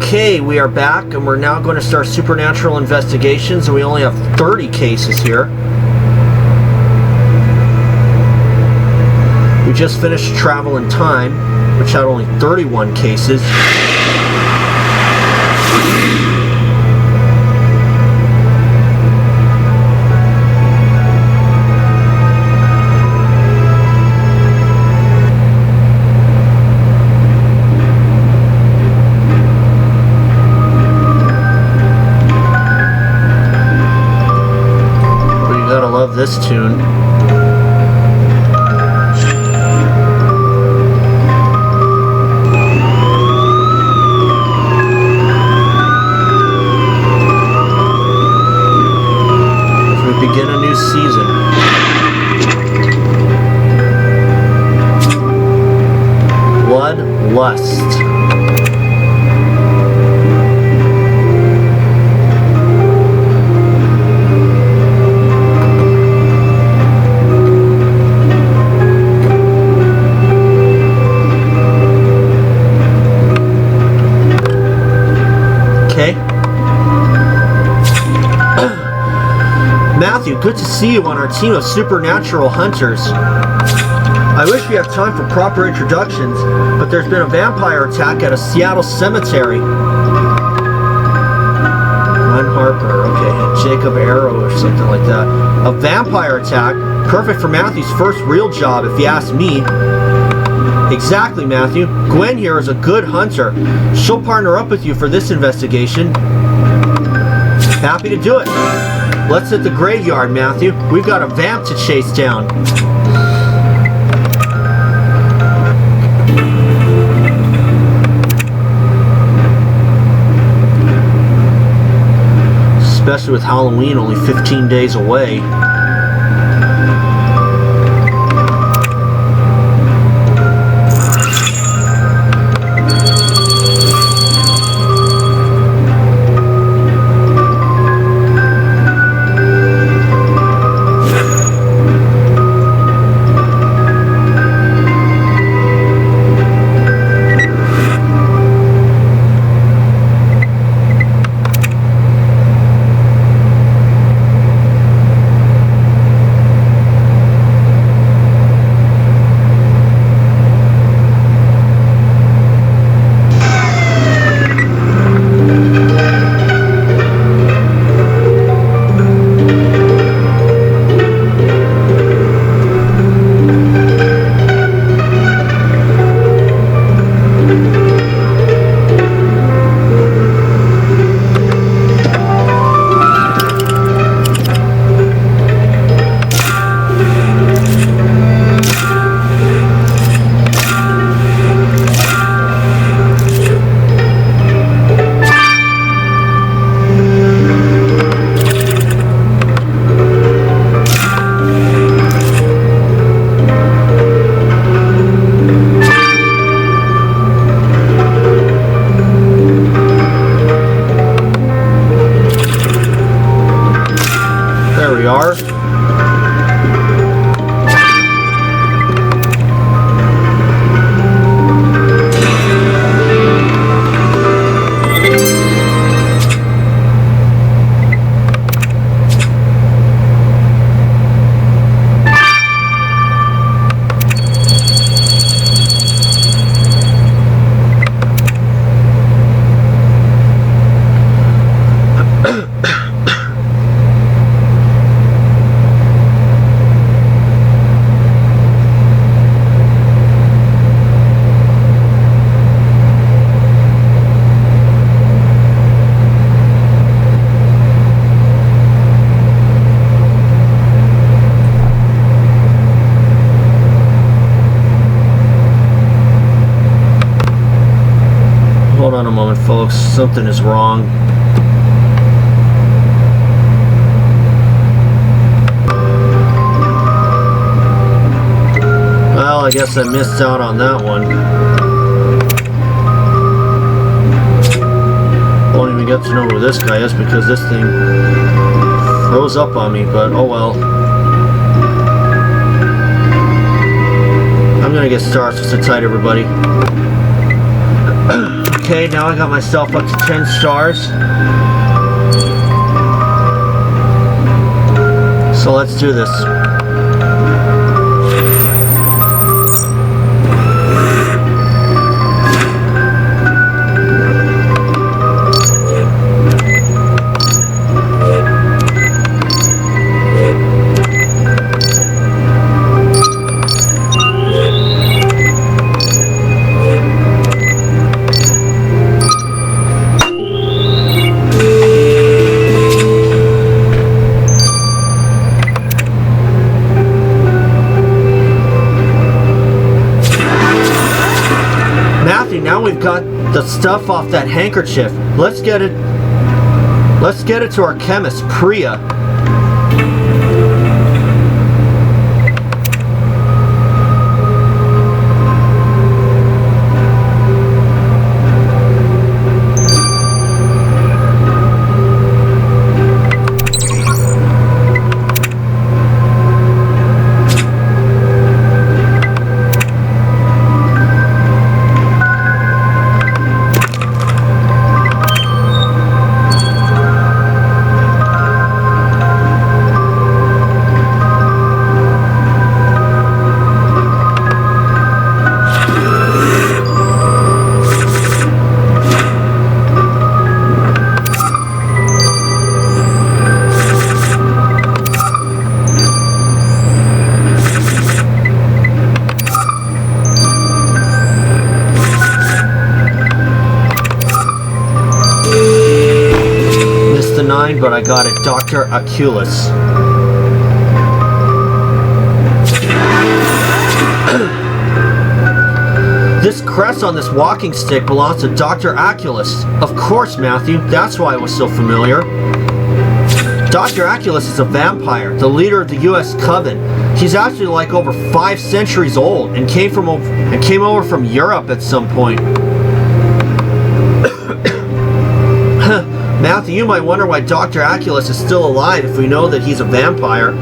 Okay, we are back, and we're now going to start Supernatural Investigations, and we only have 30 cases here. We just finished Travel in Time, which had only 31 cases. This tune. As we begin a new season. Bloodlust. Matthew, good to see you on our team of supernatural hunters. I wish we had time for proper introductions, but there's been a vampire attack at a Seattle cemetery. Glenn Harper, okay, Jacob Arrow or something like that. A vampire attack? Perfect for Matthew's first real job, if you ask me. Exactly, Matthew. Gwen here is a good hunter. She'll partner up with you for this investigation. Happy to do it. Let's hit the graveyard, Matthew. We've got a vamp to chase down. Especially with Halloween only 15 days away. Hold on a moment, folks. Something is wrong. Well, I guess I missed out on that one. Won't even get to know who this guy is because this thing froze up on me, but oh well. I'm gonna get started, so sit tight, everybody. Okay, now I got myself up to 10 stars. So let's do this. Now we've got the stuff off that handkerchief. Let's get it to our chemist, Priya. But I got it, Dr. Aculus. This crest on this walking stick belongs to Dr. Aculus. Of course, Matthew, that's why it was so familiar. Dr. Aculus is a vampire, the leader of the U.S. Coven. He's actually like over 5 centuries old and came over from Europe at some point. Matthew, you might wonder why Dr. Aculus is still alive if we know that he's a vampire,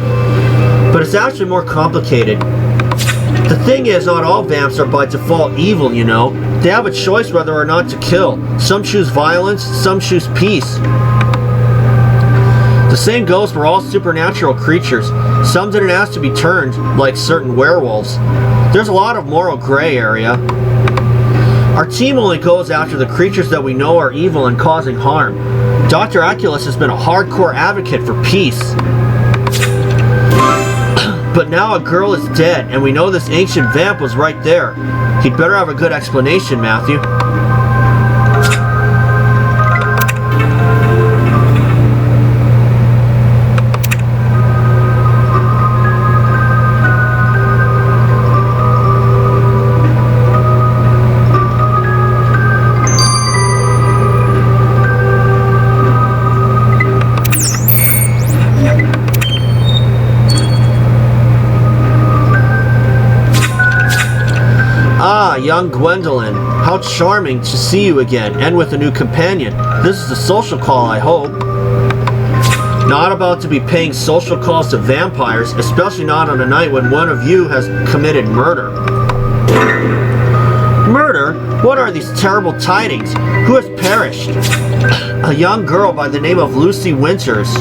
but it's actually more complicated. The thing is, not all vamps are by default evil, you know. They have a choice whether or not to kill. Some choose violence, some choose peace. The same goes for all supernatural creatures. Some didn't ask to be turned, like certain werewolves. There's a lot of moral gray area. Our team only goes after the creatures that we know are evil and causing harm. Dr. Aculus has been a hardcore advocate for peace. But now a girl is dead, and we know this ancient vamp was right there. He'd better have a good explanation, Matthew. Young Gwendolyn, how charming to see you again, and with a new companion. This is a social call, I hope. Not about to be paying social calls to vampires, especially not on a night when one of you has committed murder. Murder? What are these terrible tidings? Who has perished? A young girl by the name of Lucy Winters.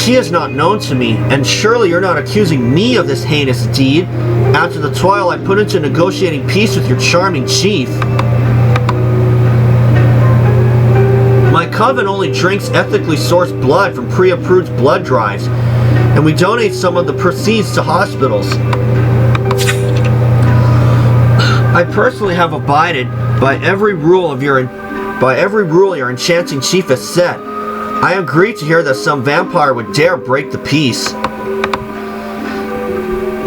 She is not known to me, and surely you're not accusing me of this heinous deed after the toil I put into negotiating peace with your charming chief. My coven only drinks ethically sourced blood from pre-approved blood drives, and we donate some of the proceeds to hospitals. I personally have abided by every rule your enchanting chief has set. I agree to hear that some vampire would dare break the peace.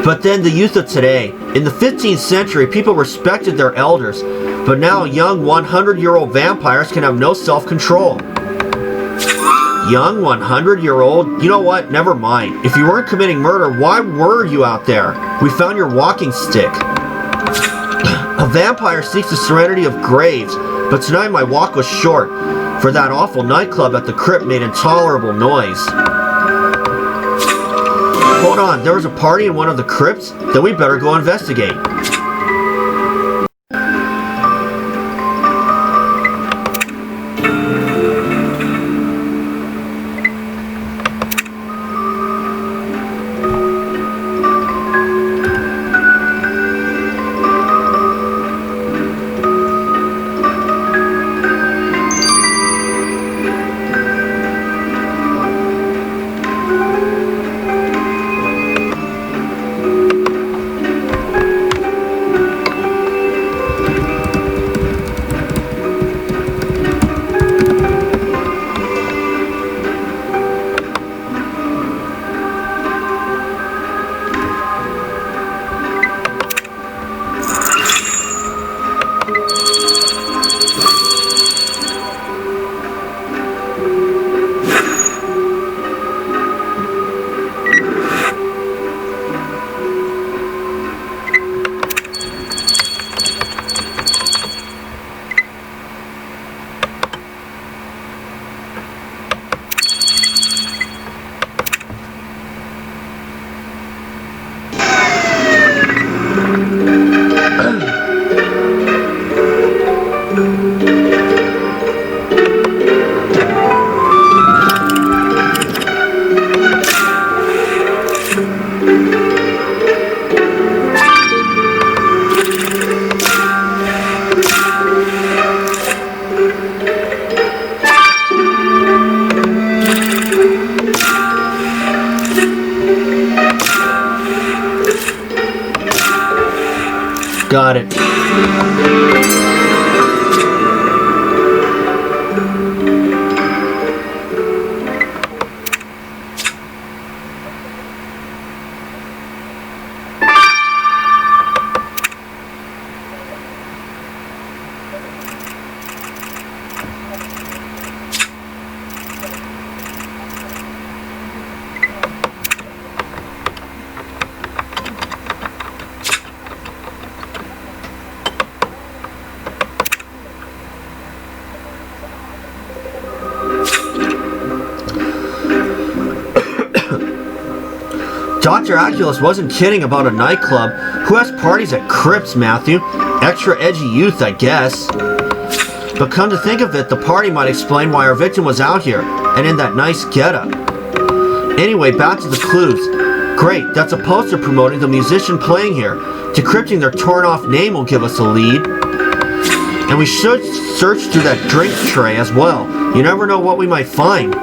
But then the youth of today. In the 15th century, people respected their elders, but now young 100-year-old vampires can have no self-control. Young 100-year-old? You know what? Never mind. If you weren't committing murder, why were you out there? We found your walking stick. A vampire seeks the serenity of graves, but tonight my walk was short, for that awful nightclub at the crypt made intolerable noise. Hold on, there was a party in one of the crypts? Then we better go investigate. Got it. Dr. Oculus wasn't kidding about a nightclub. Who has parties at Crypts, Matthew? Extra edgy youth, I guess. But come to think of it, the party might explain why our victim was out here, and in that nice getup. Anyway, back to the clues. Great, that's a poster promoting the musician playing here. Decrypting their torn-off name will give us a lead. And we should search through that drink tray as well. You never know what we might find.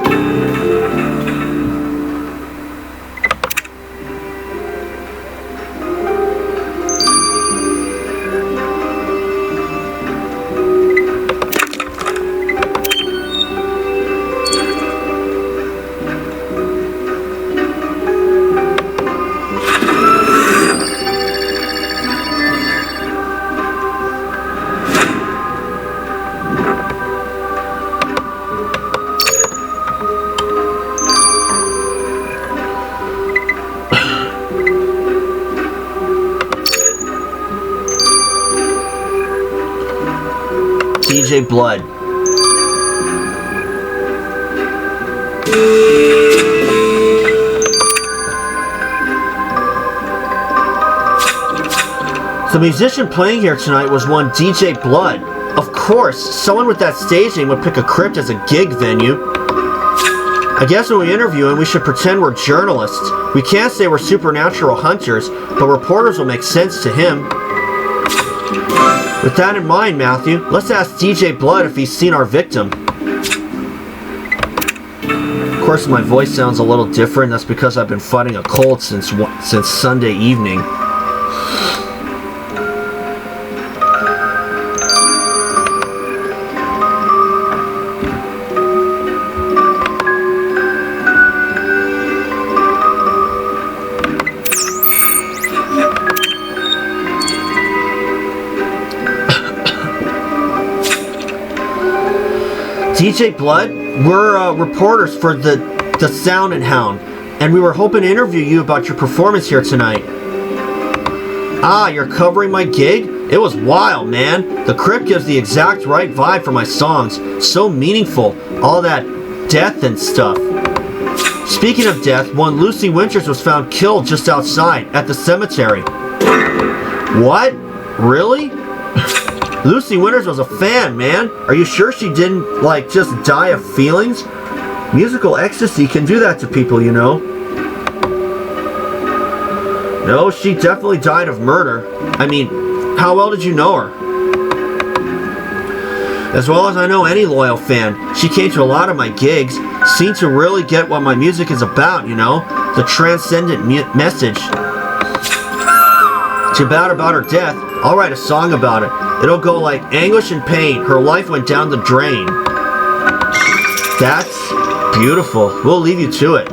DJ Blood. The musician playing here tonight was one DJ Blood. Of course, someone with that stage name would pick a crypt as a gig venue. I guess when we interview him, we should pretend we're journalists. We can't say we're supernatural hunters, but reporters will make sense to him. With that in mind, Matthew, let's ask DJ Blood if he's seen our victim. Of course, my voice sounds a little different. That's because I've been fighting a cold since Sunday evening. DJ Blood, we're reporters for the Sound and Hound, and we were hoping to interview you about your performance here tonight. Ah, you're covering my gig? It was wild, man. The crypt gives the exact right vibe for my songs. So meaningful. All that death and stuff. Speaking of death, one Lucy Winters was found killed just outside, at the cemetery. What? Really? Lucy Winters was a fan, man. Are you sure she didn't, like, just die of feelings? Musical ecstasy can do that to people, you know. No, she definitely died of murder. I mean, how well did you know her? As well as I know any loyal fan. She came to a lot of my gigs. Seemed to really get what my music is about, you know. The transcendent message. To about her death, I'll write a song about it. It'll go like anguish and pain. Her life went down the drain. That's beautiful. We'll leave you to it.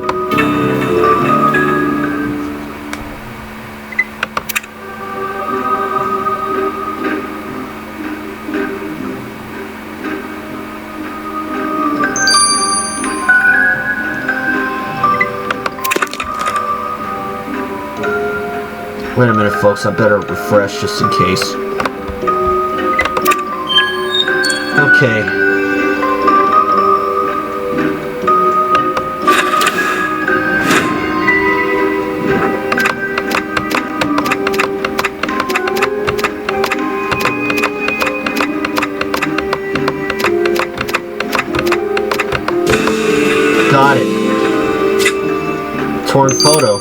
Wait a minute, folks. I better refresh just in case. Okay. Got it. Torn photo.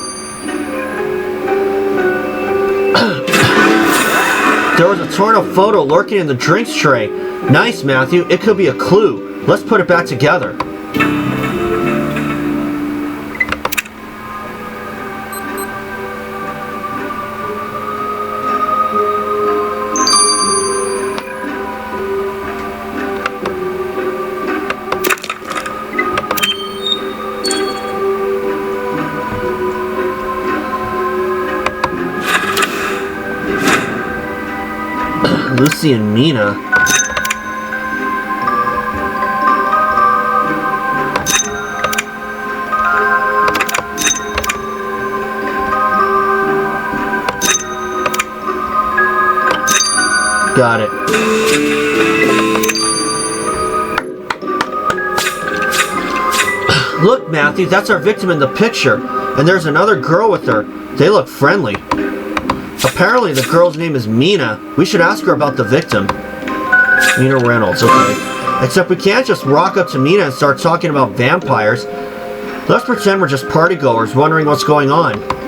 There was a torn up photo lurking in the drinks tray. Nice, Matthew. It could be a clue. Let's put it back together. Lucy and Mina. Got it. Look, Matthew, that's our victim in the picture. And there's another girl with her. They look friendly. Apparently the girl's name is Mina. We should ask her about the victim. Mina Reynolds, okay. Except we can't just rock up to Mina and start talking about vampires. Let's pretend we're just partygoers wondering what's going on.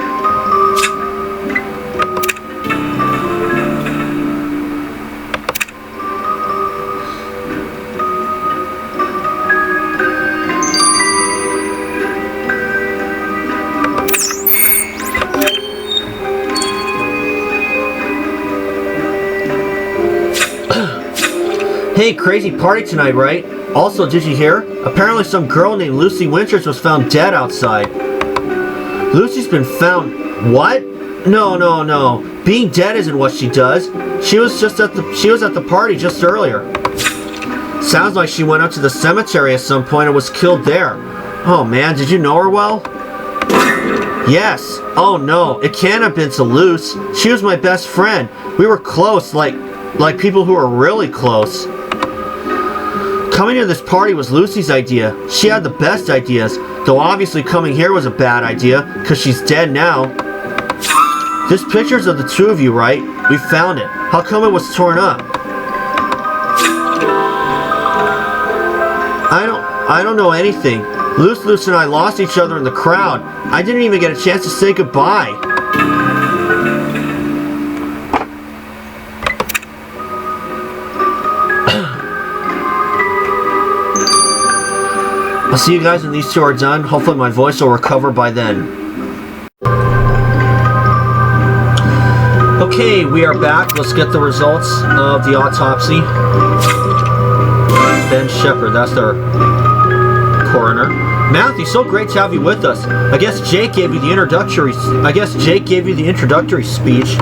Hey, crazy party tonight, right? Also, did you hear? Apparently some girl named Lucy Winters was found dead outside. Lucy's been found... What? No. Being dead isn't what she does. She was at the party just earlier. Sounds like she went up to the cemetery at some point and was killed there. Oh man, did you know her well? Yes. Oh no, it can't have been to Luce. She was my best friend. We were close, like people who are really close. Coming to this party was Lucy's idea. She had the best ideas, though obviously coming here was a bad idea, because she's dead now. This picture's of the two of you, right? We found it. How come it was torn up? I don't know anything. Luce and I lost each other in the crowd. I didn't even get a chance to say goodbye. I'll see you guys when these two are done. Hopefully my voice will recover by then. Okay, we are back. Let's get the results of the autopsy. Ben Shepard, that's their coroner. Matthew, so great to have you with us. I guess Jake gave you the introductory speech.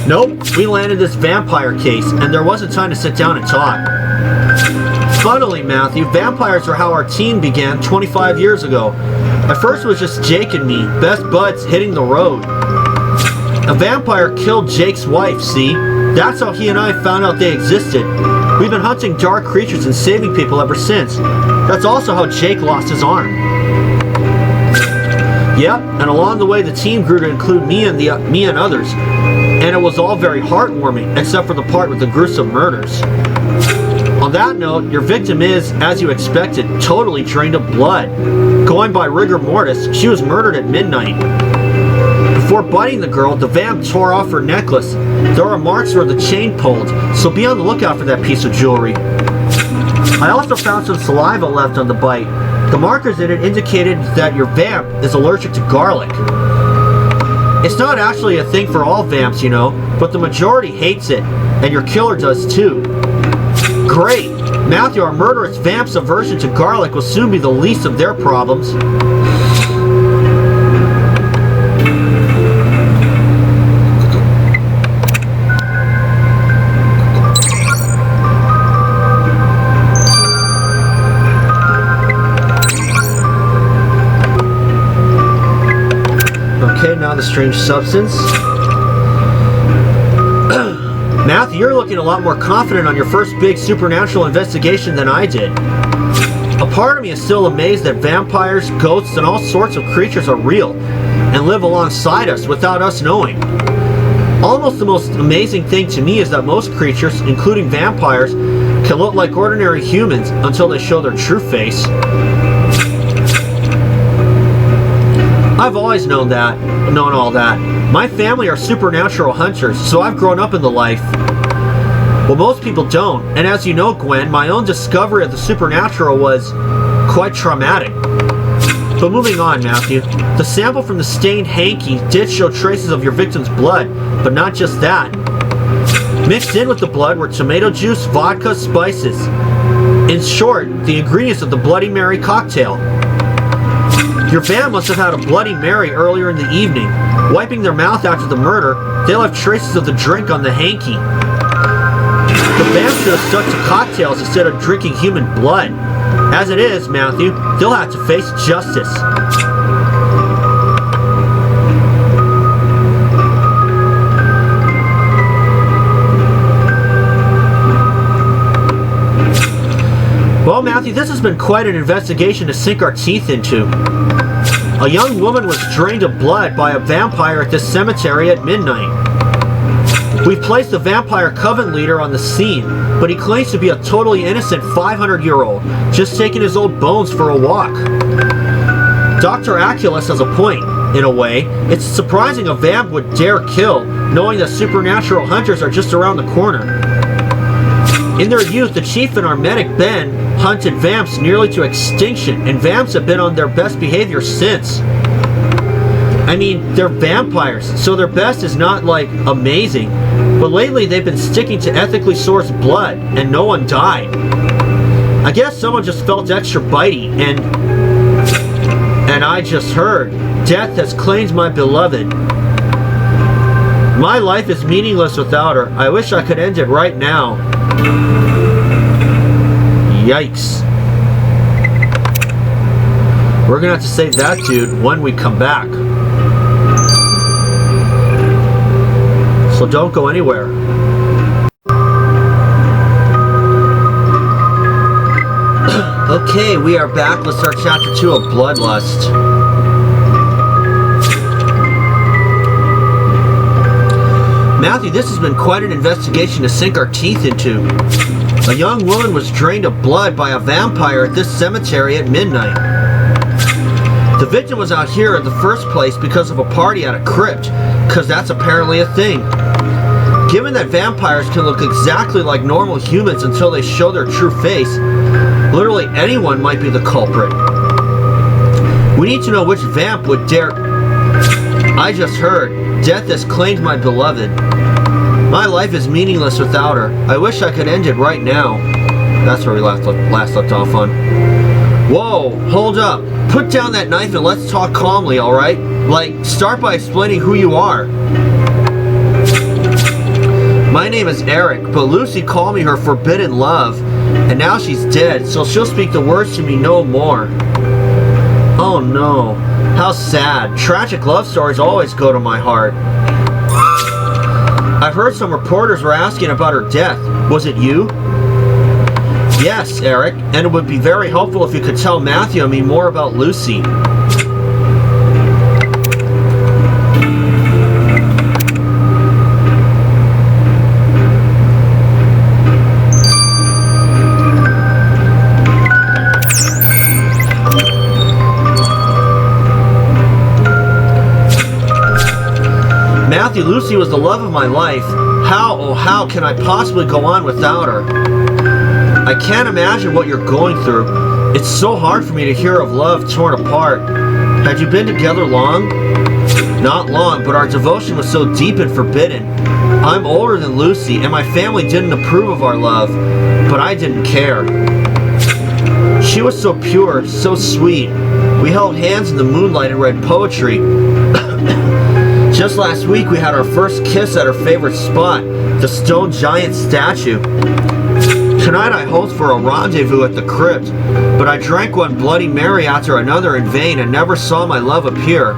Nope, we landed this vampire case, and there wasn't time to sit down and talk. Funnily, Matthew, vampires are how our team began 25 years ago. At first it was just Jake and me, best buds hitting the road. A vampire killed Jake's wife, see? That's how he and I found out they existed. We've been hunting dark creatures and saving people ever since. That's also how Jake lost his arm. Yep, and along the way the team grew to include me and others. And it was all very heartwarming, except for the part with the gruesome murders. On that note, your victim is, as you expected, totally drained of blood. Going by rigor mortis, she was murdered at midnight. Before biting the girl, the vamp tore off her necklace. There are marks where the chain pulled, so be on the lookout for that piece of jewelry. I also found some saliva left on the bite. The markers in it indicated that your vamp is allergic to garlic. It's not actually a thing for all vamps, you know, but the majority hates it, and your killer does too. Great! Matthew, our murderous vamp's aversion to garlic will soon be the least of their problems. Okay, now the strange substance. Matthew, you're looking a lot more confident on your first big supernatural investigation than I did. A part of me is still amazed that vampires, ghosts, and all sorts of creatures are real and live alongside us without us knowing. Almost the most amazing thing to me is that most creatures, including vampires, can look like ordinary humans until they show their true face. I've always known all that. My family are supernatural hunters, so I've grown up in the life. Well, most people don't, and as you know, Gwen, my own discovery of the supernatural was quite traumatic. But moving on, Matthew, the sample from the stained hanky did show traces of your victim's blood, but not just that. Mixed in with the blood were tomato juice, vodka, spices. In short, the ingredients of the Bloody Mary cocktail. Your vamp must have had a Bloody Mary earlier in the evening. Wiping their mouth after the murder, they left traces of the drink on the hanky. The vamp should have stuck to cocktails instead of drinking human blood. As it is, Matthew, they'll have to face justice. Well, Matthew, this has been quite an investigation to sink our teeth into. A young woman was drained of blood by a vampire at this cemetery at midnight. We've placed the vampire coven leader on the scene, but he claims to be a totally innocent 500-year-old, just taking his old bones for a walk. Dr. Aculus has a point. In a way, it's surprising a vamp would dare kill, knowing that supernatural hunters are just around the corner. In their youth, the chief and our medic Ben hunted vamps nearly to extinction, and vamps have been on their best behavior since. I mean, they're vampires, so their best is not, like, amazing, but lately they've been sticking to ethically sourced blood, and no one died. I guess someone just felt extra bitey, and I just heard, death has claimed my beloved. My life is meaningless without her. I wish I could end it right now. Yikes. We're gonna have to save that dude when we come back. So don't go anywhere. Okay, we are back. Let's start chapter 2 of Bloodlust. Matthew, this has been quite an investigation to sink our teeth into. A young woman was drained of blood by a vampire at this cemetery at midnight. The victim was out here in the first place because of a party at a crypt, because that's apparently a thing. Given that vampires can look exactly like normal humans until they show their true face, literally anyone might be the culprit. We need to know which vamp would dare... I just heard, death has claimed my beloved. My life is meaningless without her. I wish I could end it right now. That's where we last left off on. Whoa, hold up. Put down that knife and let's talk calmly, alright? Like, start by explaining who you are. My name is Eric, but Lucy called me her forbidden love. And now she's dead, so she'll speak the words to me no more. Oh no. How sad. Tragic love stories always go to my heart. I've heard some reporters were asking about her death. Was it you? Yes, Eric, and it would be very helpful if you could tell Matthew and me more about Lucy. Matthew, Lucy was the love of my life. How, oh how can I possibly go on without her? I can't imagine what you're going through. It's so hard for me to hear of love torn apart. Had you been together long? Not long, but our devotion was so deep and forbidden. I'm older than Lucy, and my family didn't approve of our love, but I didn't care. She was so pure, so sweet. We held hands in the moonlight and read poetry. Just last week we had our first kiss at her favorite spot, the stone giant statue. Tonight I hoped for a rendezvous at the crypt, but I drank one Bloody Mary after another in vain and never saw my love appear.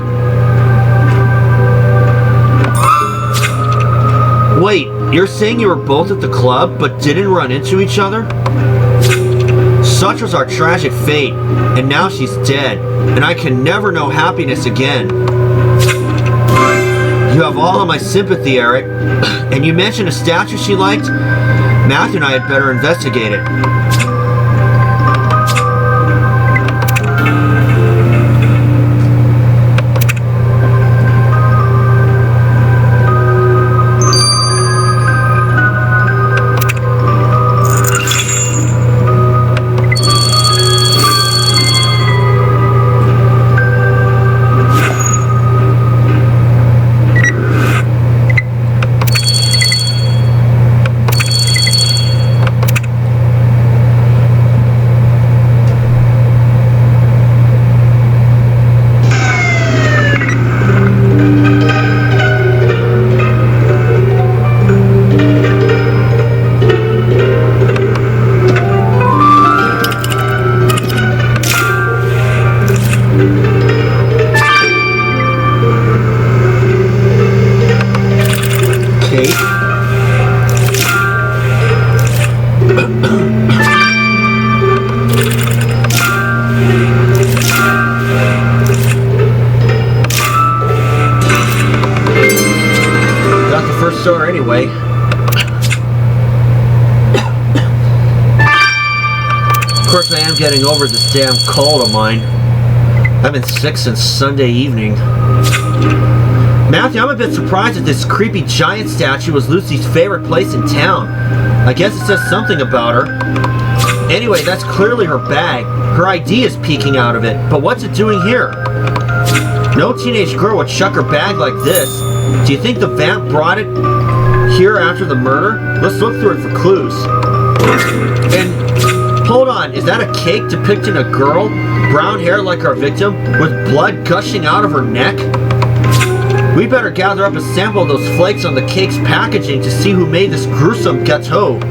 Wait, you're saying you were both at the club but didn't run into each other? Such was our tragic fate, and now she's dead, and I can never know happiness again. You have all of my sympathy, Eric. And you mentioned a statue she liked? Matthew and I had better investigate it. getting over this damn cold of mine. I've been sick since Sunday evening. Matthew, I'm a bit surprised that this creepy giant statue was Lucy's favorite place in town. I guess it says something about her. Anyway, that's clearly her bag. Her ID is peeking out of it, but what's it doing here? No teenage girl would chuck her bag like this. Do you think the vamp brought it here after the murder? Let's look through it for clues. And hold on, is that a cake depicting a girl, brown hair like our victim, with blood gushing out of her neck? We better gather up a sample of those flakes on the cake's packaging to see who made this gruesome gâteau.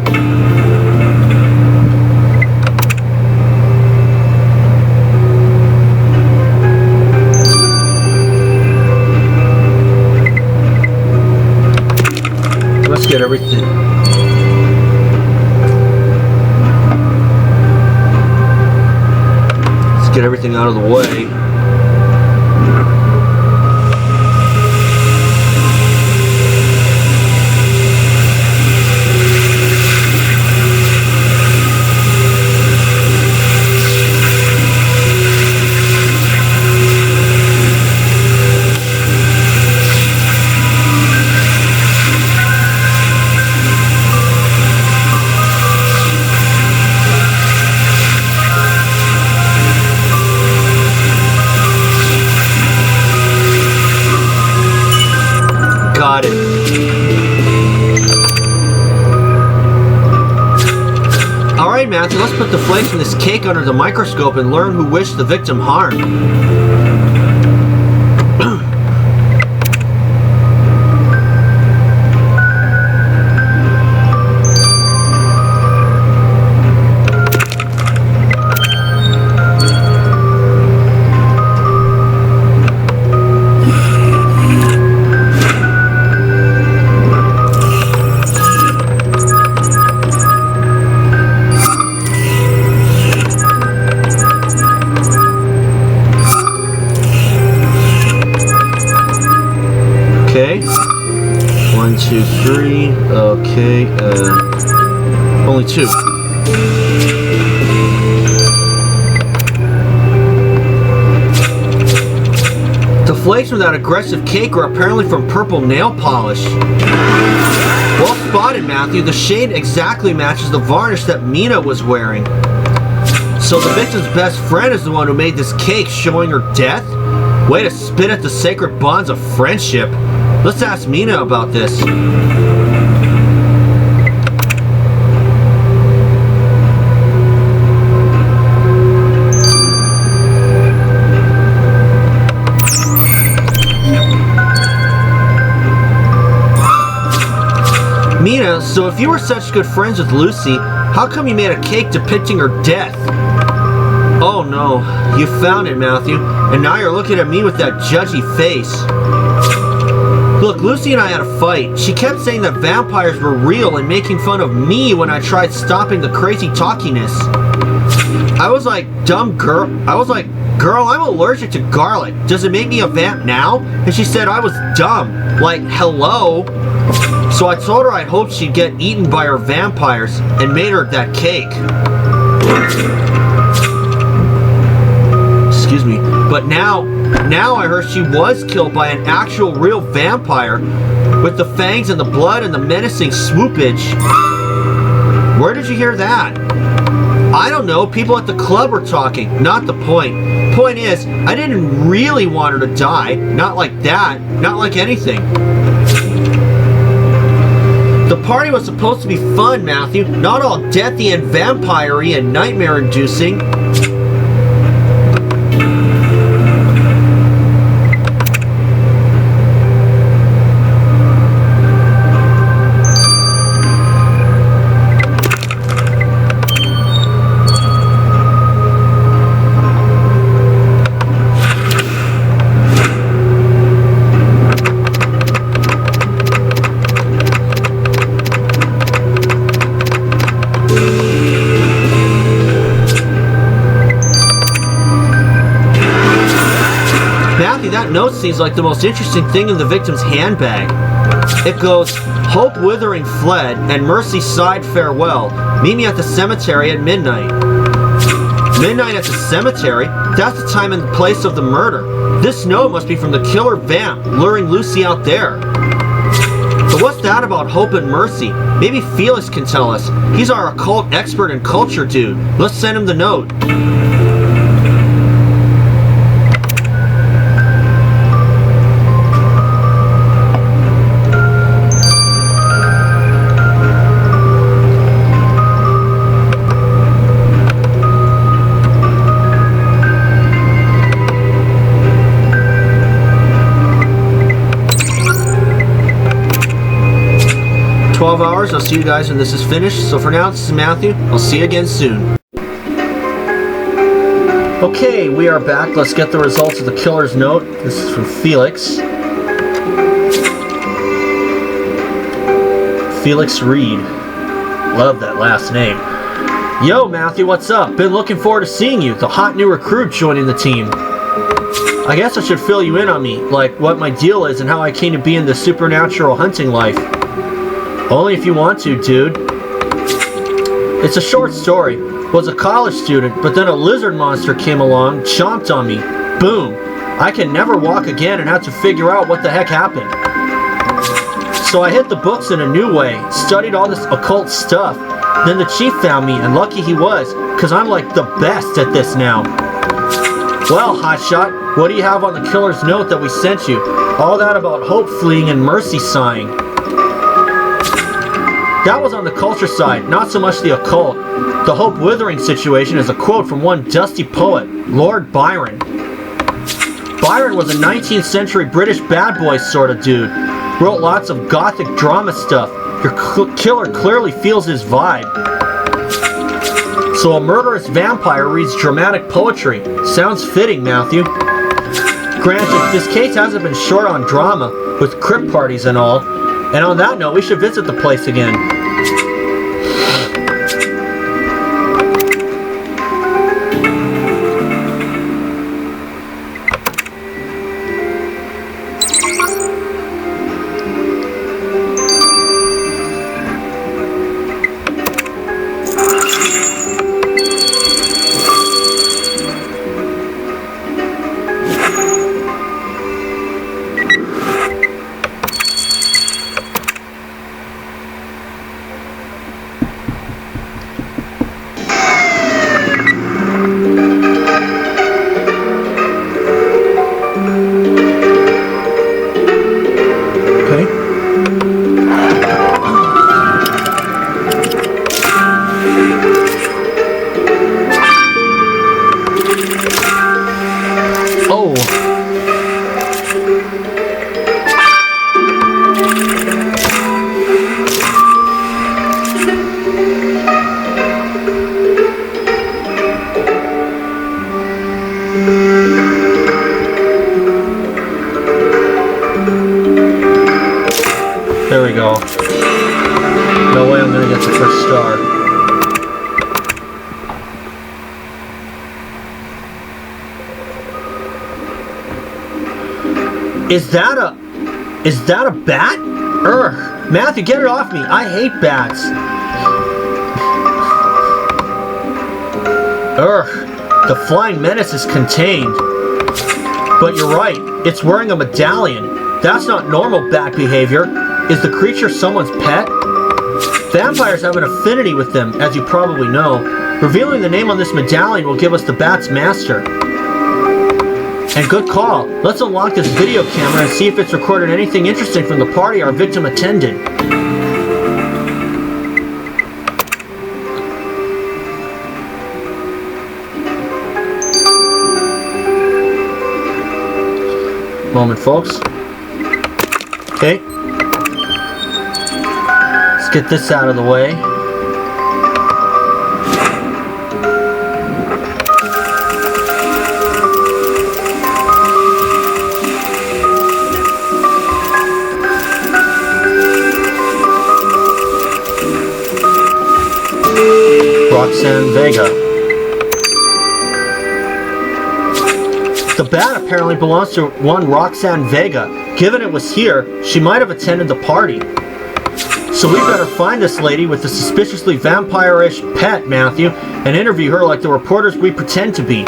Let's get everything. Let's get everything out of the way. Got it. Alright, Matthew, let's put the flakes in this cake under the microscope and learn who wished the victim harm. Okay. 1, 2, 3. Okay. Only 2. The flakes from that aggressive cake are apparently from purple nail polish. Well spotted, Matthew. The shade exactly matches the varnish that Mina was wearing. So the victim's best friend is the one who made this cake showing her death? Way to spit at the sacred bonds of friendship. Let's ask Mina about this. Mina, so if you were such good friends with Lucy, how come you made a cake depicting her death? Oh no, you found it, Matthew, and now you're looking at me with that judgy face. Look, Lucy and I had a fight. She kept saying that vampires were real and making fun of me when I tried stopping the crazy talkiness. I was like, dumb girl. Girl, I'm allergic to garlic. Does it make me a vamp now? And she said I was dumb. Like, hello? So I told her I hoped she'd get eaten by her vampires and made her that cake. Excuse me. But now I heard she was killed by an actual real vampire with the fangs and the blood and the menacing swoopage. Where did you hear that? I don't know. People at the club were talking. Not the point. Point is, I didn't really want her to die. Not like that. Not like anything. The party was supposed to be fun, Matthew. Not all deathy and vampire-y and nightmare-inducing. That note seems like the most interesting thing in the victim's handbag. It goes, Hope Withering fled, and Mercy sighed farewell. Meet me at the cemetery at midnight. Midnight at the cemetery? That's the time and the place of the murder. This note must be from the killer vamp, luring Lucy out there. But what's that about hope and mercy? Maybe Felix can tell us. He's our occult expert and culture dude. Let's send him the note. Hours. I'll see you guys when this is finished. So for now, this is Matthew. I'll see you again soon. Okay, we are back. Let's get the results of the killer's note. This is from Felix. Felix Reed. Love that last name. Yo, Matthew, what's up? Been looking forward to seeing you. The hot new recruit joining the team. I guess I should fill you in on me, like what my deal is and how I came to be in the supernatural hunting life. Only if you want to, dude. It's a short story. Was a college student, but then a lizard monster came along, chomped on me. Boom. I can never walk again and have to figure out what the heck happened. So I hit the books in a new way, studied all this occult stuff. Then the chief found me, and lucky he was, because I'm like the best at this now. Well, hotshot, what do you have on the killer's note that we sent you? All that about hope fleeing and mercy sighing. That was on the culture side, not so much the occult. The hope withering situation is a quote from one dusty poet, Lord Byron. Byron was a 19th century British bad boy sort of dude. Wrote lots of gothic drama stuff. Your killer clearly feels his vibe. So a murderous vampire reads dramatic poetry. Sounds fitting, Matthew. Granted, this case hasn't been short on drama, with crypt parties and all. And on that note, we should visit the place again. There we go. No way I'm gonna get the first star. Is that a bat? Urgh. Matthew, get it off me. I hate bats. Urgh. The flying menace is contained. But you're right. It's wearing a medallion. That's not normal bat behavior. Is the creature someone's pet? Vampires have an affinity with them, as you probably know. Revealing the name on this medallion will give us the bat's master. And good call. Let's unlock this video camera and see if it's recorded anything interesting from the party our victim attended. Moment, folks. Okay. Let's get this out of the way. Roxanne Vega. The bat apparently belongs to one Roxanne Vega. Given it was here, she might have attended the party. So we better find this lady with the suspiciously vampire-ish pet, Matthew, and interview her like the reporters we pretend to be.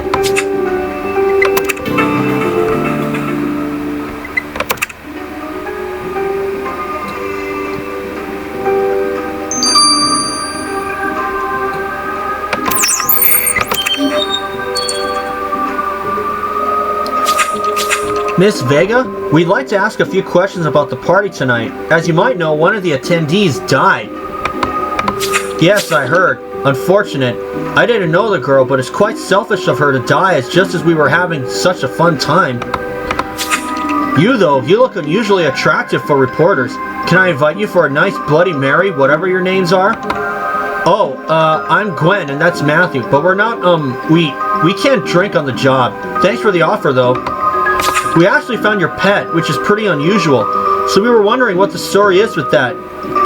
Miss Vega, we'd like to ask a few questions about the party tonight. As you might know, one of the attendees died. Yes, I heard. Unfortunate. I didn't know the girl, but it's quite selfish of her to die just as we were having such a fun time. You, though, you look unusually attractive for reporters. Can I invite you for a nice Bloody Mary, whatever your names are? Oh, I'm Gwen, and that's Matthew, but we're not, we can't drink on the job. Thanks for the offer, though. We actually found your pet, which is pretty unusual, so we were wondering what the story is with that,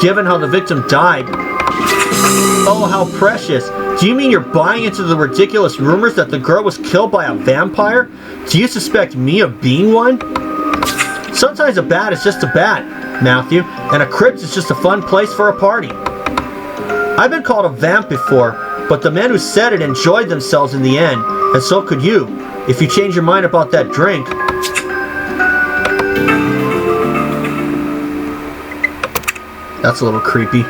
given how the victim died. Oh, how precious. Do you mean you're buying into the ridiculous rumors that the girl was killed by a vampire? Do you suspect me of being one? Sometimes a bat is just a bat, Matthew, and a crypt is just a fun place for a party. I've been called a vamp before, but the men who said it enjoyed themselves in the end, and so could you, if you change your mind about that drink. That's a little creepy.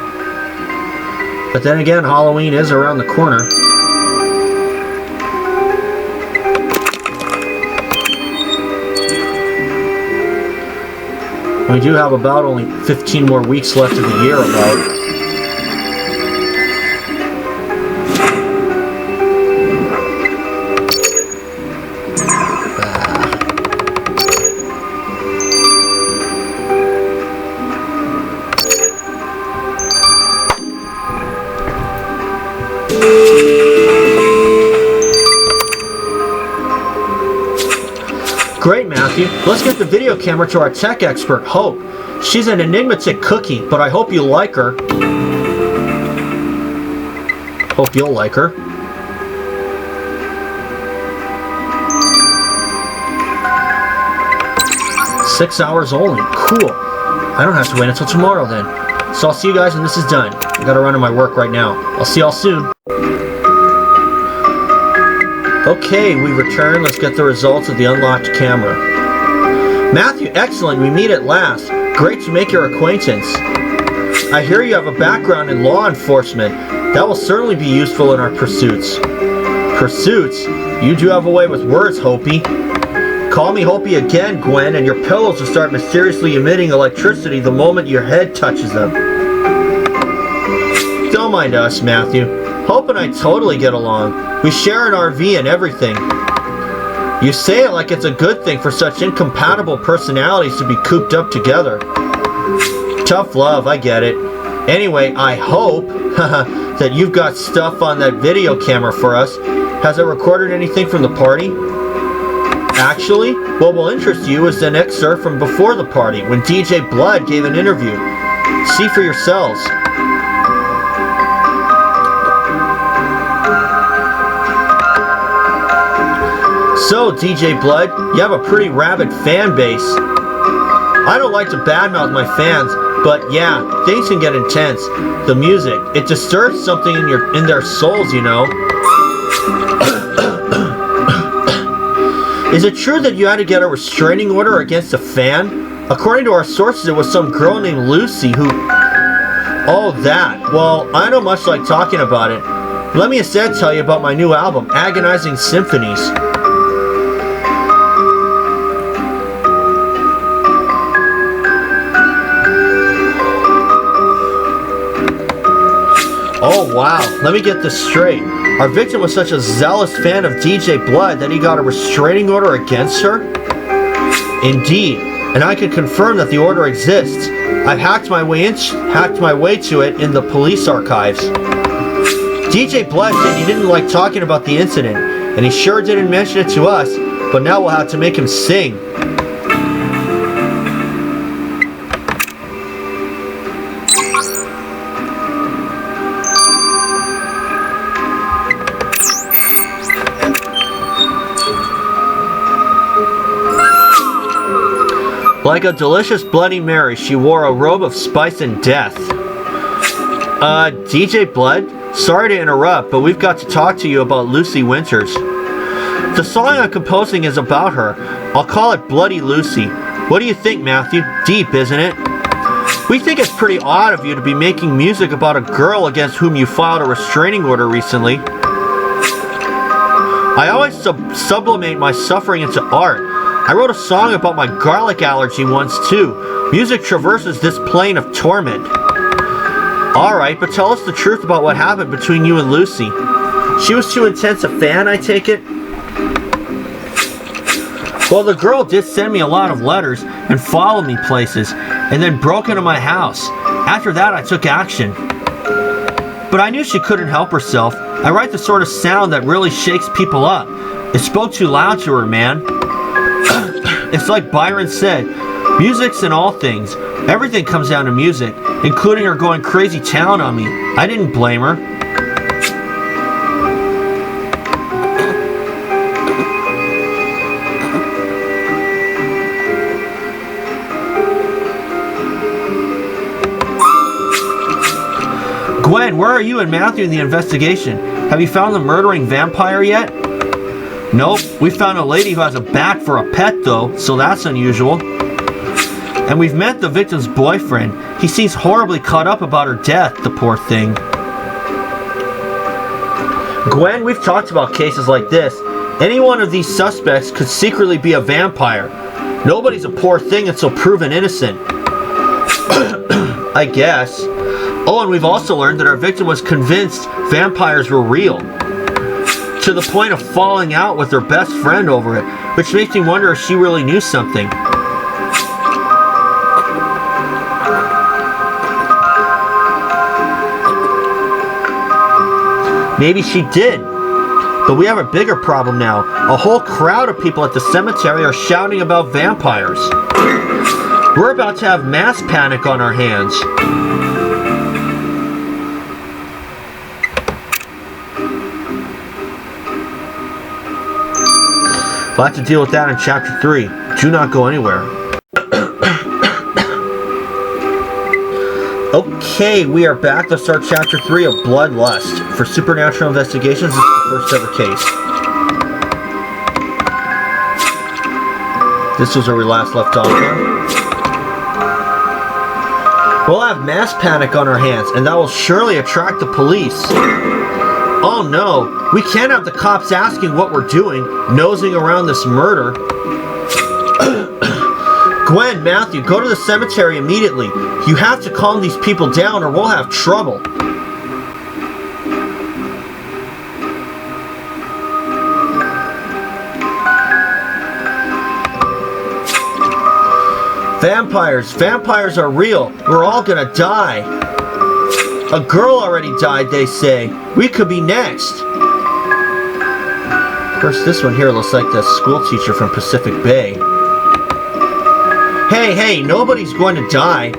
But then again, Halloween is around the corner. We do have about only 15 more weeks left of the year about. Great, Matthew. Let's get the video camera to our tech expert, Hope. She's an enigmatic cookie, but I hope you like her. Hope you'll like her. "6 hours only. Cool. I don't have to wait until tomorrow then. So I'll see you guys when this is done. I gotta run to my work right now. I'll see y'all soon." Okay, we return. Let's get the results of the unlocked camera. Matthew, excellent. We meet at last. Great to make your acquaintance. I hear you have a background in law enforcement. That will certainly be useful in our pursuits. Pursuits? You do have a way with words, Hopi. Call me Hopi again, Gwen, and your pillows will start mysteriously emitting electricity the moment your head touches them. Don't mind us, Matthew. Hope and I totally get along. We share an RV and everything. You say it like it's a good thing for such incompatible personalities to be cooped up together. Tough love, I get it. Anyway, I hope that you've got stuff on that video camera for us. Has it recorded anything from the party? Actually, what will interest you is an excerpt from before the party, when DJ Blood gave an interview. See for yourselves. So, DJ Blood, you have a pretty rabid fan base. I don't like to badmouth my fans, but yeah, things can get intense. The music, it disturbs something in their souls, you know. Is it true that you had to get a restraining order against a fan? According to our sources, it was some girl named Lucy who... Oh, that. Well, I don't much like talking about it. Let me instead tell you about my new album, Agonizing Symphonies. Oh wow, let me get this straight. Our victim was such a zealous fan of DJ Blood that he got a restraining order against her? Indeed, and I can confirm that the order exists. I've hacked my way to it in the police archives. DJ Blood said he didn't like talking about the incident, and he sure didn't mention it to us, but now we'll have to make him sing. Like a delicious Bloody Mary, she wore a robe of spice and death. DJ Blood? Sorry to interrupt, but we've got to talk to you about Lucy Winters. The song I'm composing is about her. I'll call it Bloody Lucy. What do you think, Matthew? Deep, isn't it? We think it's pretty odd of you to be making music about a girl against whom you filed a restraining order recently. I always sublimate my suffering into art. I wrote a song about my garlic allergy once too. Music traverses this plane of torment. Alright, but tell us the truth about what happened between you and Lucy. She was too intense a fan, I take it? Well, the girl did send me a lot of letters and follow me places, and then broke into my house. After that, I took action. But I knew she couldn't help herself. I write the sort of sound that really shakes people up. It spoke too loud to her, man. It's like Byron said, music's in all things. Everything comes down to music, including her going crazy town on me. I didn't blame her. Gwen, where are you and Matthew in the investigation? Have you found the murdering vampire yet? Nope, we found a lady who has a bat for a pet though, so that's unusual. And we've met the victim's boyfriend. He seems horribly caught up about her death, the poor thing. Gwen, we've talked about cases like this. Any one of these suspects could secretly be a vampire. Nobody's a poor thing until proven innocent. I guess. Oh, and we've also learned that our victim was convinced vampires were real. To the point of falling out with her best friend over it, which makes me wonder if she really knew something. Maybe she did. But we have a bigger problem now. A whole crowd of people at the cemetery are shouting about vampires. We're about to have mass panic on our hands. We'll have to deal with that in Chapter 3. Do not go anywhere. Okay, we are back. Let's start Chapter 3 of Bloodlust. For Supernatural Investigations, this is the first ever case. This was where we last left off on. We'll have mass panic on our hands, and that will surely attract the police. Oh no, we can't have the cops asking what we're doing, nosing around this murder. Gwen, Matthew, go to the cemetery immediately. You have to calm these people down or we'll have trouble. Vampires. Vampires are real. We're all gonna die. A girl already died, they say. We could be next. Of course, this one here looks like the school teacher from Pacific Bay. Hey, nobody's going to die.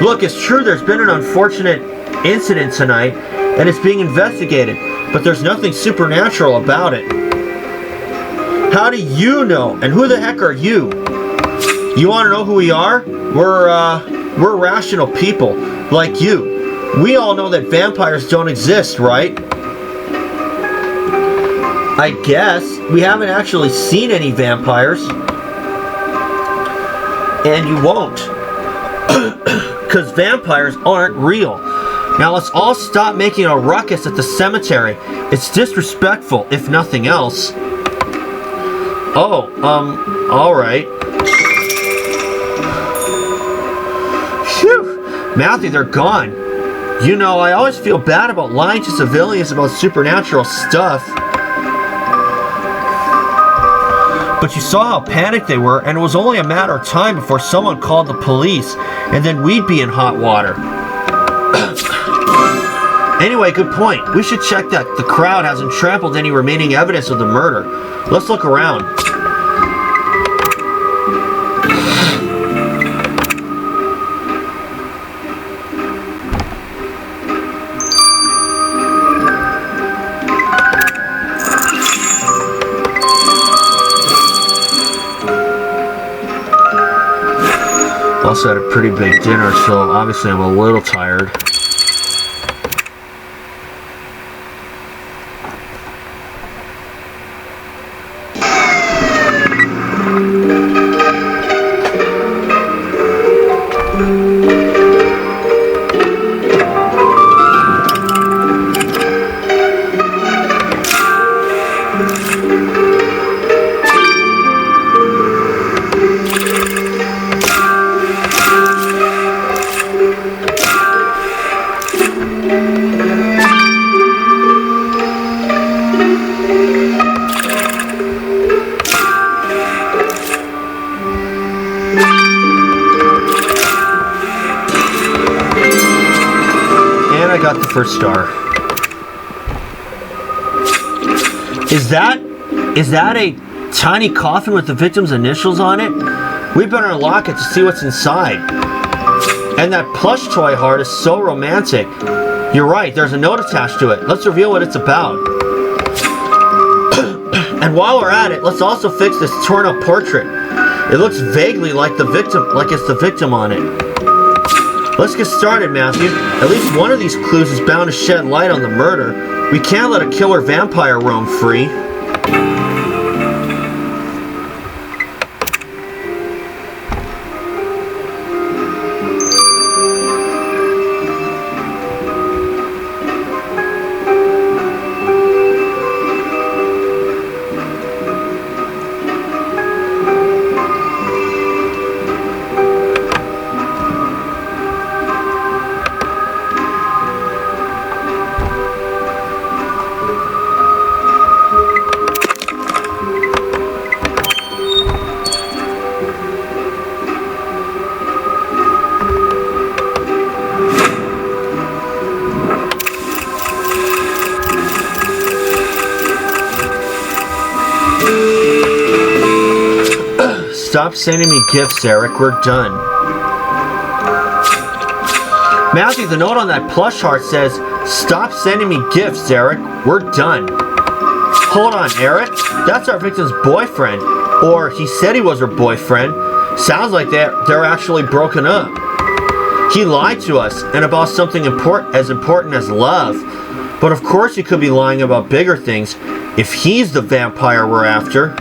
Look, it's true there's been an unfortunate incident tonight, and it's being investigated, but there's nothing supernatural about it. How do you know? And who the heck are you? You want to know who we are? We're rational people, like you. We all know that vampires don't exist, right? I guess. We haven't actually seen any vampires. And you won't. Because vampires aren't real. Now let's all stop making a ruckus at the cemetery. It's disrespectful, if nothing else. Oh, alright. Phew! Matthew, they're gone. You know, I always feel bad about lying to civilians about supernatural stuff. But you saw how panicked they were, and it was only a matter of time before someone called the police, and then we'd be in hot water. Anyway, good point. We should check that the crowd hasn't trampled any remaining evidence of the murder. Let's look around. Also had a pretty big dinner, so obviously I'm a little tired. got the first star. Is that a tiny coffin with the victim's initials on it? We better unlock it to see what's inside. And that plush toy heart is so romantic. You're right, there's a note attached to it. Let's reveal what it's about. And while we're at it, let's also fix this torn up portrait. It looks vaguely like the victim, like it's the victim on it. Let's get started, Matthew. At least one of these clues is bound to shed light on the murder. We can't let a killer vampire roam free. Stop sending me gifts, Eric. We're done. Matthew, the note on that plush heart says, "Stop sending me gifts, Eric. We're done." Hold on, Eric. That's our victim's boyfriend. Or he said he was her boyfriend. Sounds like they're actually broken up. He lied to us, and about something as important as love. But of course he could be lying about bigger things if he's the vampire we're after.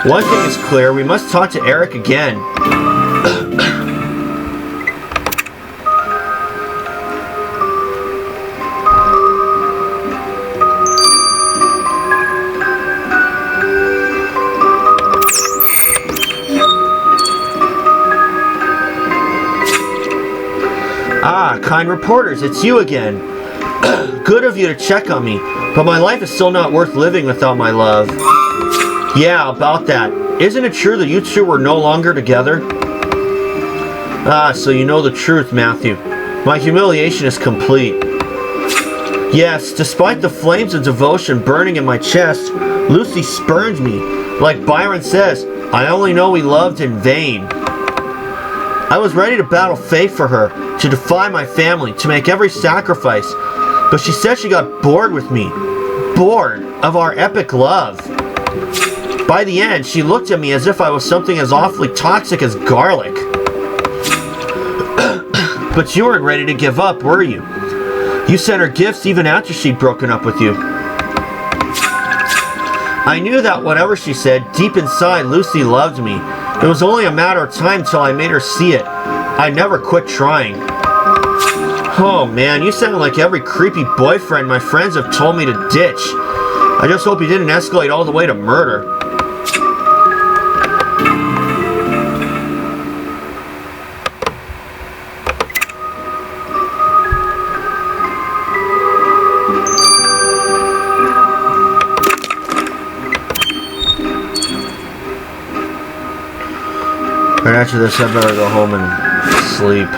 One thing is clear, we must talk to Eric again. Ah, kind reporters, it's you again. Good of you to check on me, but my life is still not worth living without my love. Yeah, about that. Isn't it true that you two were no longer together? Ah, so you know the truth, Matthew. My humiliation is complete. Yes, despite the flames of devotion burning in my chest, Lucy spurned me. Like Byron says, I only know we loved in vain. I was ready to battle fate for her, to defy my family, to make every sacrifice. But she said she got bored with me. Bored of our epic love. By the end, she looked at me as if I was something as awfully toxic as garlic. But you weren't ready to give up, were you? You sent her gifts even after she'd broken up with you. I knew that whatever she said, deep inside, Lucy loved me. It was only a matter of time till I made her see it. I never quit trying. Oh man, you sound like every creepy boyfriend my friends have told me to ditch. I just hope he didn't escalate all the way to murder. Right after this, I better go home and sleep.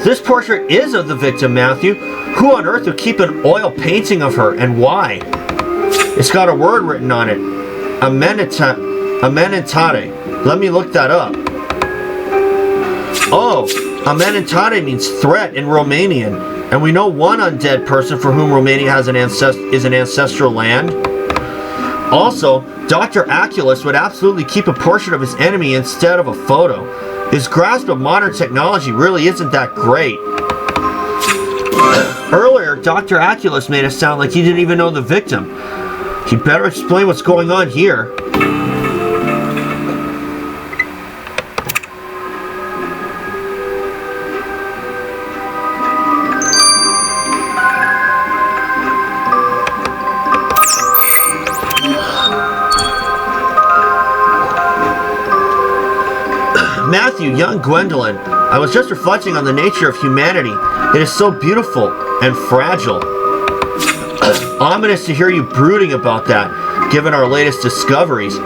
This portrait is of the victim, Matthew. Who on earth would keep an oil painting of her, and why? It's got a word written on it. Amenitare. Let me look that up. Oh, amenitare means threat in Romanian, and we know one undead person for whom Romania has is an ancestral land. Also, Dr. Aculus would absolutely keep a portrait of his enemy instead of a photo. His grasp of modern technology really isn't that great. Earlier, Dr. Aculus made it sound like he didn't even know the victim. He better explain what's going on here. Matthew, young Gwendolyn, I was just reflecting on the nature of humanity. It is so beautiful and fragile. Ominous to hear you brooding about that, given our latest discoveries.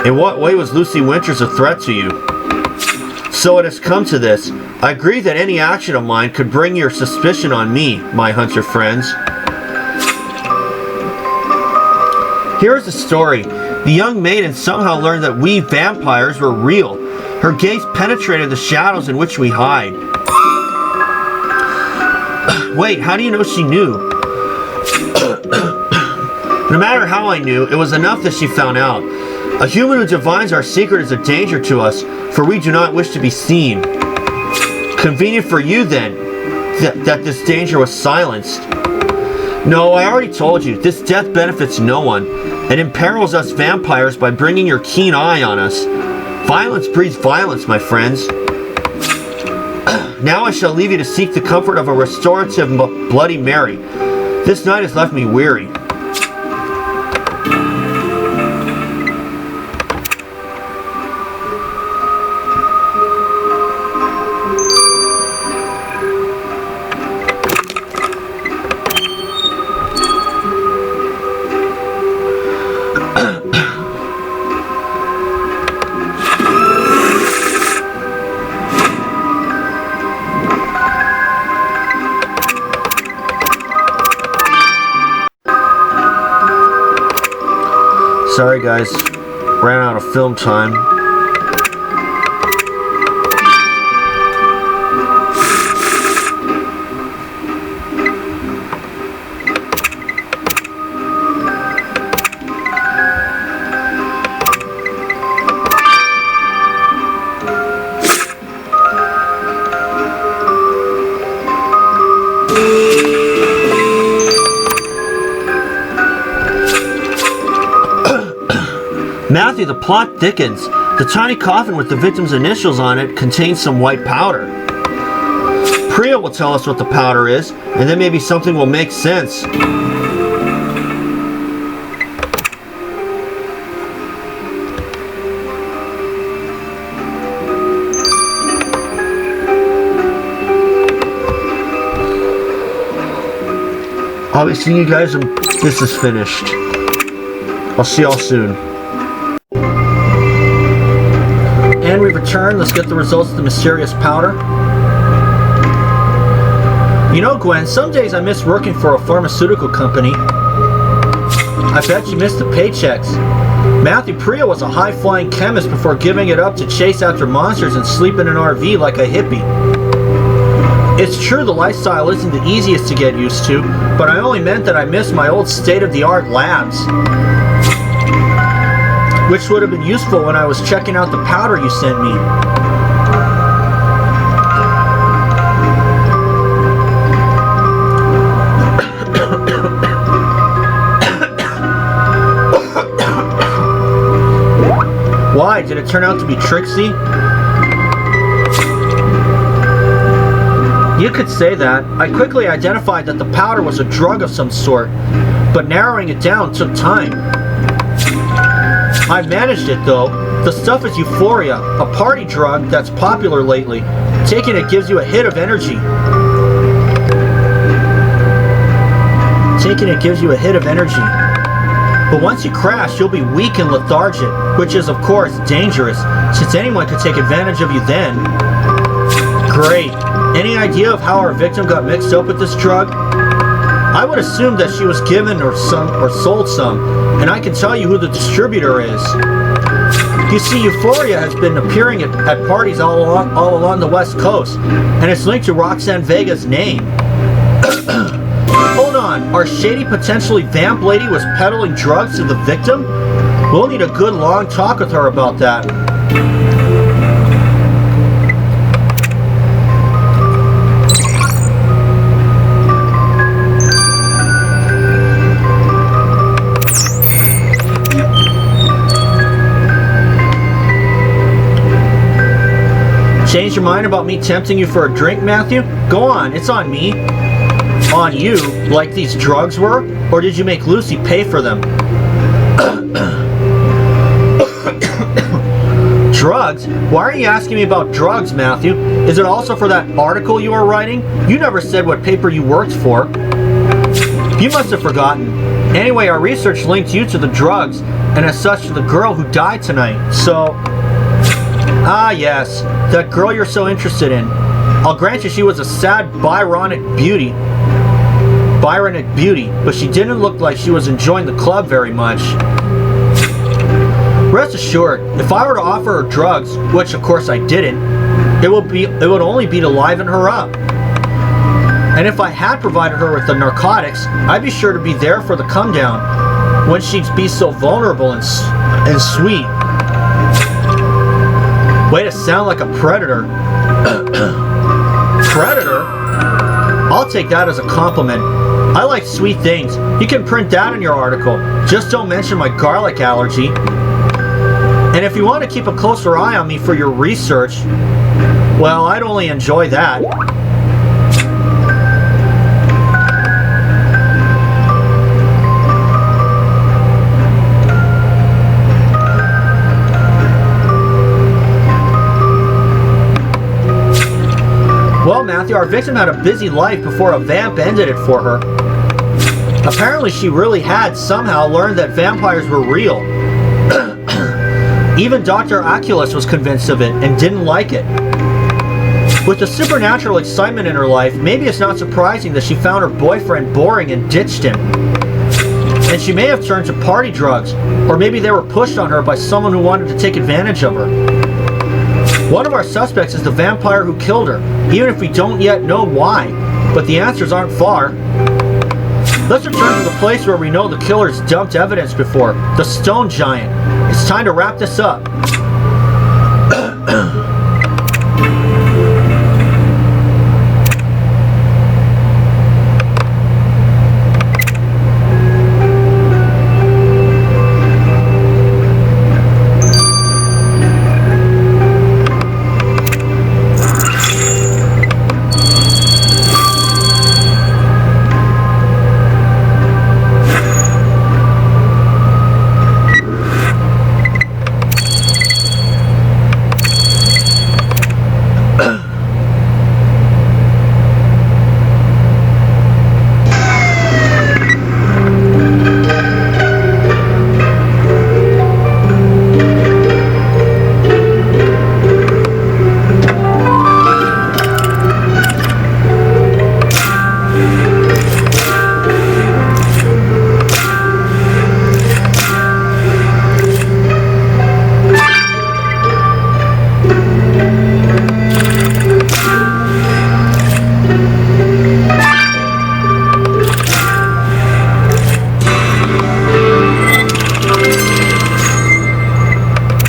In what way was Lucy Winters a threat to you? So it has come to this. I agree that any action of mine could bring your suspicion on me, my hunter friends. Here is the story. The young maiden somehow learned that we vampires were real. Her gaze penetrated the shadows in which we hide. Wait, how do you know she knew? No matter how I knew, it was enough that she found out. A human who divines our secret is a danger to us, for we do not wish to be seen. Convenient for you, then, that this danger was silenced. No, I already told you, this death benefits no one. It imperils us vampires by bringing your keen eye on us. Violence breeds violence, my friends. Now I shall leave you to seek the comfort of a restorative Bloody Mary. This night has left me weary. Sorry guys, ran out of film time. Matthew, the plot thickens. The tiny coffin with the victim's initials on it contains some white powder. Priya will tell us what the powder is, and then maybe something will make sense. I'll be seeing you guys when this is finished. I'll see y'all soon. And we return. Let's get the results of the mysterious powder. You know, Gwen, some days I miss working for a pharmaceutical company. I bet you miss the paychecks. Matthew, Priya was a high-flying chemist before giving it up to chase after monsters and sleep in an RV like a hippie. It's true the lifestyle isn't the easiest to get used to, but I only meant that I miss my old state-of-the-art labs, which would have been useful when I was checking out the powder you sent me. Why? Did it turn out to be Trixie? You could say that. I quickly identified that the powder was a drug of some sort, but narrowing it down took time. I managed it though. The stuff is euphoria, a party drug that's popular lately. Taking it gives you a hit of energy. But once you crash, you'll be weak and lethargic, which is of course dangerous, since anyone could take advantage of you then. Great. Any idea of how our victim got mixed up with this drug? I would assume that she was given or sold some, and I can tell you who the distributor is. You see, euphoria has been appearing at parties all along the West Coast, and it's linked to Roxanne Vega's name. Hold on, our shady potentially vamp lady was peddling drugs to the victim? We'll need a good long talk with her about that. Change your mind about me tempting you for a drink, Matthew? Go on, it's on me. On you, like these drugs were? Or did you make Lucy Drugs? Why are you asking me about drugs, Matthew? Is it also for that article you were writing? You never said what paper you worked for. You must have forgotten. Anyway, our research linked you to the drugs, and as such to the girl who died tonight. So, yes, that girl you're so interested in. I'll grant you she was a sad Byronic beauty, but she didn't look like she was enjoying the club very much. Rest assured, if I were to offer her drugs, which of course I didn't, it would only be to liven her up. And if I had provided her with the narcotics, I'd be sure to be there for the come down, when she'd be so vulnerable and sweet. Way to sound like a predator. Predator? I'll take that as a compliment. I like sweet things. You can print that in your article. Just don't mention my garlic allergy. And if you want to keep a closer eye on me for your research, well, I'd only enjoy that. Well, Matthew, our victim had a busy life before a vamp ended it for her. Apparently she really had somehow learned that vampires were real. Even Dr. Aculus was convinced of it and didn't like it. With the supernatural excitement in her life, maybe it's not surprising that she found her boyfriend boring and ditched him. And she may have turned to party drugs, or maybe they were pushed on her by someone who wanted to take advantage of her. One of our suspects is the vampire who killed her, even if we don't yet know why, but the answers aren't far. Let's return to the place where we know the killer's dumped evidence before, the Stone Giant. It's time to wrap this up.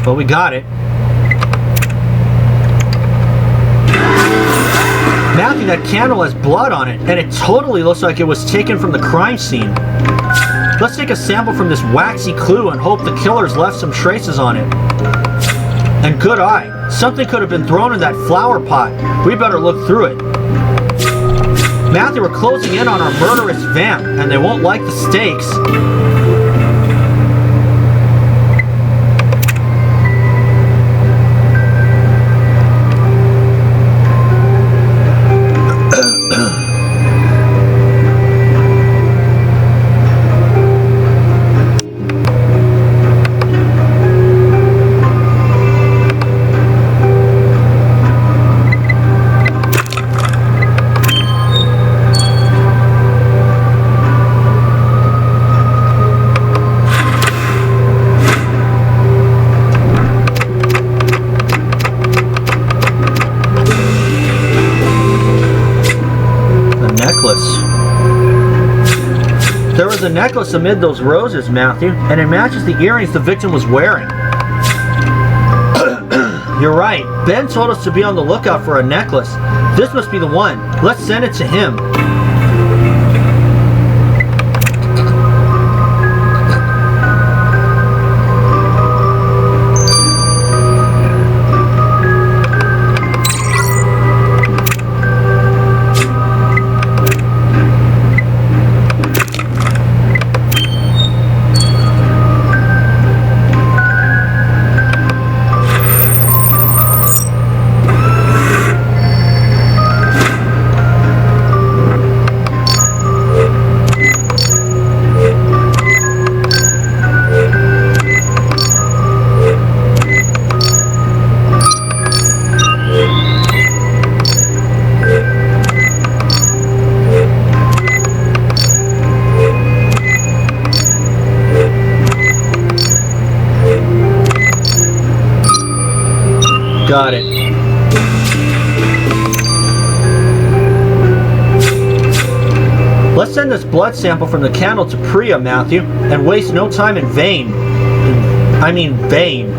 Well, we got it. Matthew, that candle has blood on it, and it totally looks like it was taken from the crime scene. Let's take a sample from this waxy clue and hope the killer's left some traces on it. And good eye, something could have been thrown in that flower pot. We better look through it. Matthew, we're closing in on our murderous vamp, and they won't like the stakes. There was a necklace amid those roses, Matthew, and it matches the earrings the victim was wearing. You're right. Ben told us to be on the lookout for a necklace. This must be the one. Let's send it to him. Got it. Let's send this blood sample from the candle to Priya, Matthew, and waste no time in vain. I mean vain.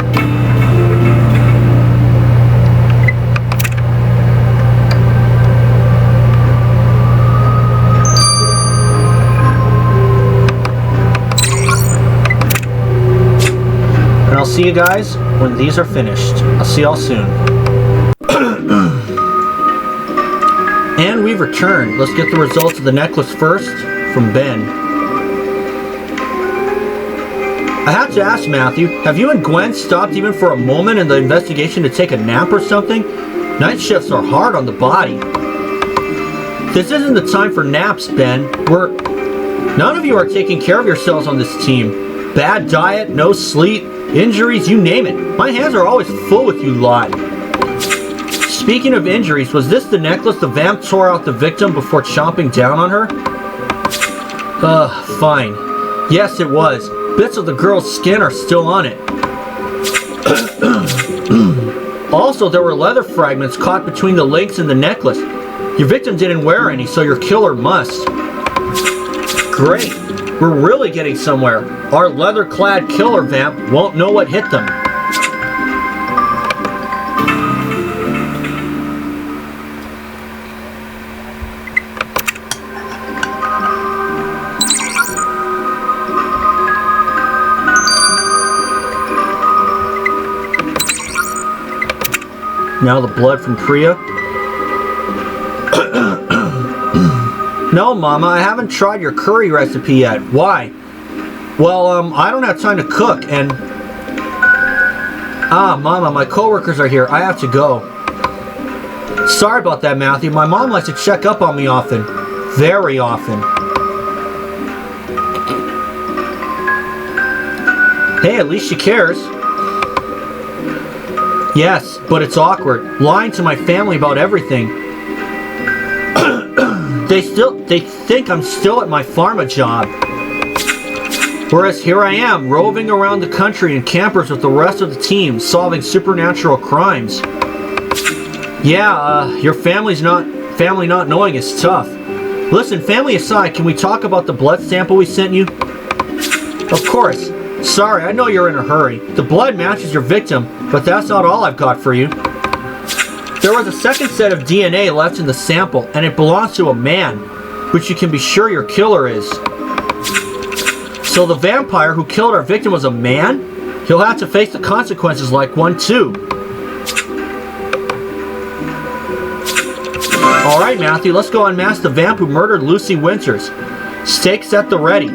And I'll see you guys when these are finished. I'll see y'all soon. And we've returned. Let's get the results of the necklace first from Ben. I have to ask, Matthew, have you and Gwen stopped even for a moment in the investigation to take a nap or something? Night shifts are hard on the body. This isn't the time for naps, Ben. None of you are taking care of yourselves on this team. Bad diet, no sleep, injuries, you name it. My hands are always full with you lot. Speaking of injuries, was this the necklace the vamp tore out the victim before chomping down on her? Fine. Yes, it was. Bits of the girl's skin are still on it. Also, there were leather fragments caught between the links in the necklace. Your victim didn't wear any, so your killer must. Great. We're really getting somewhere. Our leather-clad killer vamp won't know what hit them. Now the blood from Priya. No, Mama, I haven't tried your curry recipe yet. Why? Well, I don't have time to cook, and... Mama, my coworkers are here. I have to go. Sorry about that, Matthew. My mom likes to check up on me often. Very often. Hey, at least she cares. Yes, but it's awkward. Lying to my family about everything. They think I'm still at my pharma job. Whereas here I am, roving around the country in campers with the rest of the team, solving supernatural crimes. Yeah, your family not knowing is tough. Listen, family aside, can we talk about the blood sample we sent you? Of course. Sorry, I know you're in a hurry. The blood matches your victim, but that's not all I've got for you. There was a second set of DNA left in the sample, and it belongs to a man, which you can be sure your killer is. So the vampire who killed our victim was a man? He'll have to face the consequences like one too. Alright, Matthew, let's go unmask the vamp who murdered Lucy Winters. Stakes at the ready.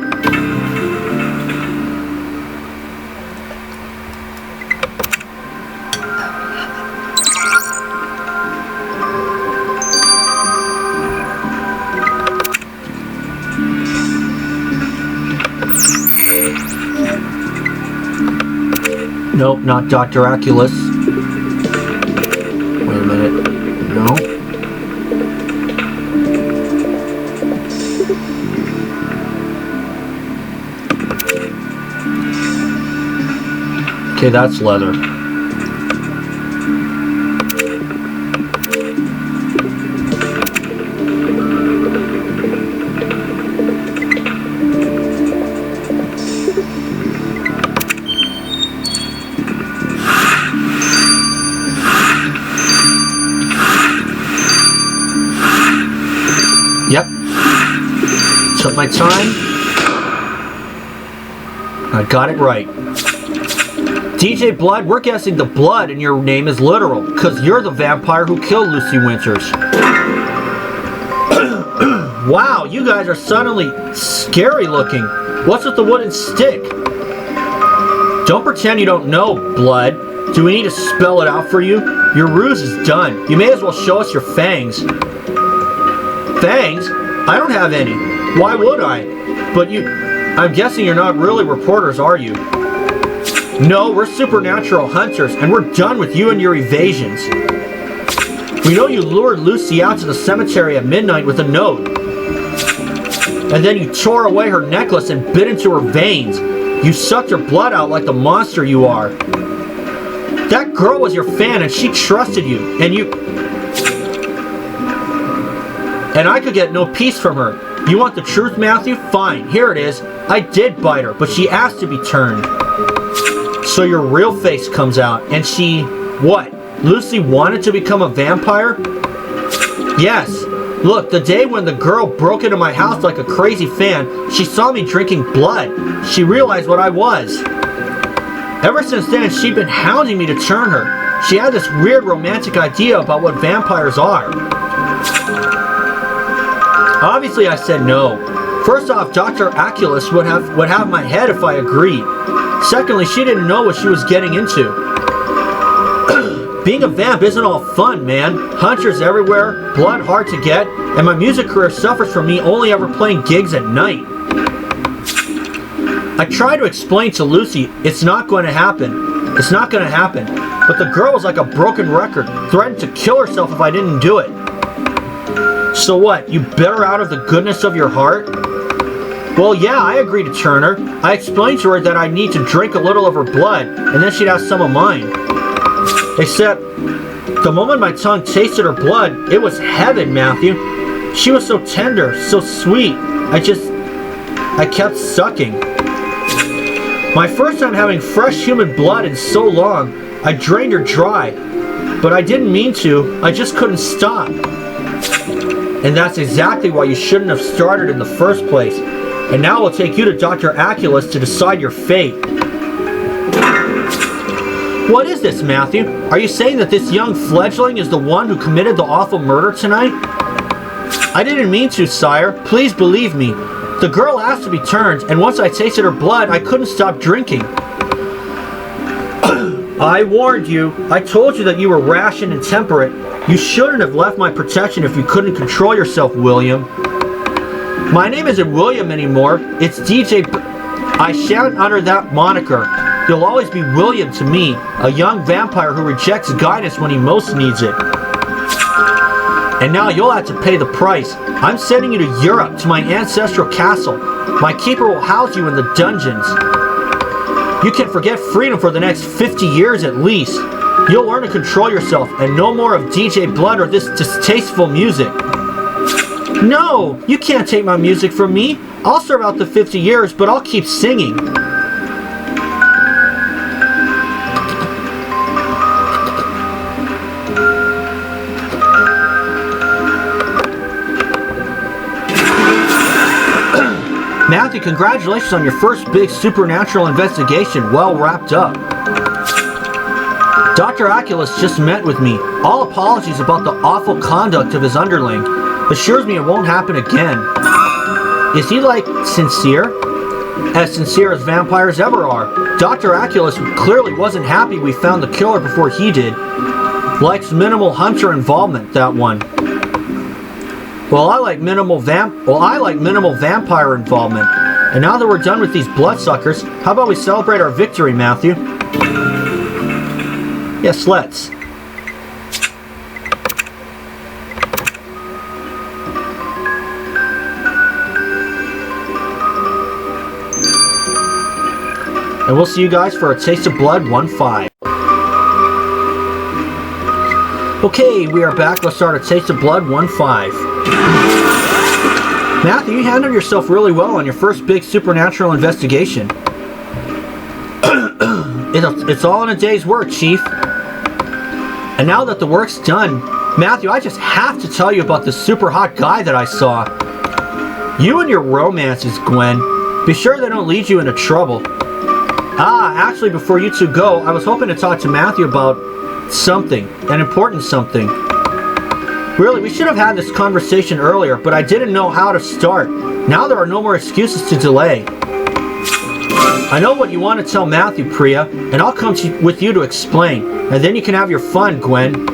Nope, not Dr. Oculus. Wait a minute. No. Okay, that's leather. Yep. Took my time. I got it right. DJ Blood, we're guessing the blood in your name is literal, because you're the vampire who killed Lucy Winters. Wow, you guys are suddenly scary looking. What's with the wooden stick? Don't pretend you don't know, Blood. Do we need to spell it out for you? Your ruse is done. You may as well show us your fangs. Fangs? I don't have any. Why would I? But I'm guessing you're not really reporters, are you? No, we're supernatural hunters, and we're done with you and your evasions. We know you lured Lucy out to the cemetery at midnight with a note. And then you tore away her necklace and bit into her veins. You sucked her blood out like the monster you are. That girl was your fan and she trusted you, and I could get no peace from her. You want the truth, Matthew? Fine, here it is. I did bite her, but she asked to be turned. So your real face comes out, and she... What? Lucy wanted to become a vampire? Yes. Look, the day when the girl broke into my house like a crazy fan, she saw me drinking blood. She realized what I was. Ever since then, she'd been hounding me to turn her. She had this weird romantic idea about what vampires are. Obviously, I said no. First off, Dr. Aculus would have my head if I agreed. Secondly, she didn't know what she was getting into. Being a vamp isn't all fun, man. Hunters everywhere, blood hard to get, and my music career suffers from me only ever playing gigs at night. I tried to explain to Lucy, it's not going to happen. It's not going to happen. But the girl was like a broken record, threatened to kill herself if I didn't do it. So what, you bit her out of the goodness of your heart? Well, yeah, I agreed to turn her. I explained to her that I need to drink a little of her blood, and then she'd have some of mine. Except, the moment my tongue tasted her blood, it was heaven, Matthew. She was so tender, so sweet. I kept sucking. My first time having fresh human blood in so long, I drained her dry. But I didn't mean to, I just couldn't stop. And that's exactly why you shouldn't have started in the first place. And now we'll take you to Dr. Aculus to decide your fate. What is this, Matthew? Are you saying that this young fledgling is the one who committed the awful murder tonight? I didn't mean to, sire. Please believe me. The girl asked to be turned, and once I tasted her blood, I couldn't stop drinking. I warned you. I told you that you were rash and intemperate. You shouldn't have left my protection if you couldn't control yourself, William. My name isn't William anymore. It's DJ... I shan't honor that moniker. You'll always be William to me, a young vampire who rejects guidance when he most needs it. And now you'll have to pay the price. I'm sending you to Europe, to my ancestral castle. My keeper will house you in the dungeons. You can forget freedom for the next 50 years at least. You'll learn to control yourself, and no more of DJ Blood or this distasteful music. No, you can't take my music from me. I'll serve out the 50 years, but I'll keep singing. Matthew, congratulations on your first big supernatural investigation, well wrapped up. Dr. Aculus just met with me. All apologies about the awful conduct of his underling. Assures me it won't happen again. Is he, like, sincere? As sincere as vampires ever are. Dr. Aculus clearly wasn't happy we found the killer before he did. Likes minimal hunter involvement, that one. Well, I like minimal vampire involvement. And now that we're done with these bloodsuckers, how about we celebrate our victory, Matthew? Yes, let's. And we'll see you guys for a Taste of Blood 1-5. Okay, we are back. Let's start a Taste of Blood 1-5. Matthew, you handled yourself really well on your first big supernatural investigation. It's all in a day's work, Chief. And now that the work's done, Matthew, I just have to tell you about the super hot guy that I saw. You and your romances, Gwen. Be sure they don't lead you into trouble. Actually, before you two go, I was hoping to talk to Matthew about something, an important something. Really, we should have had this conversation earlier, but I didn't know how to start. Now there are no more excuses to delay. I know what you want to tell Matthew, Priya, and I'll come with you to explain. And then you can have your fun, Gwen.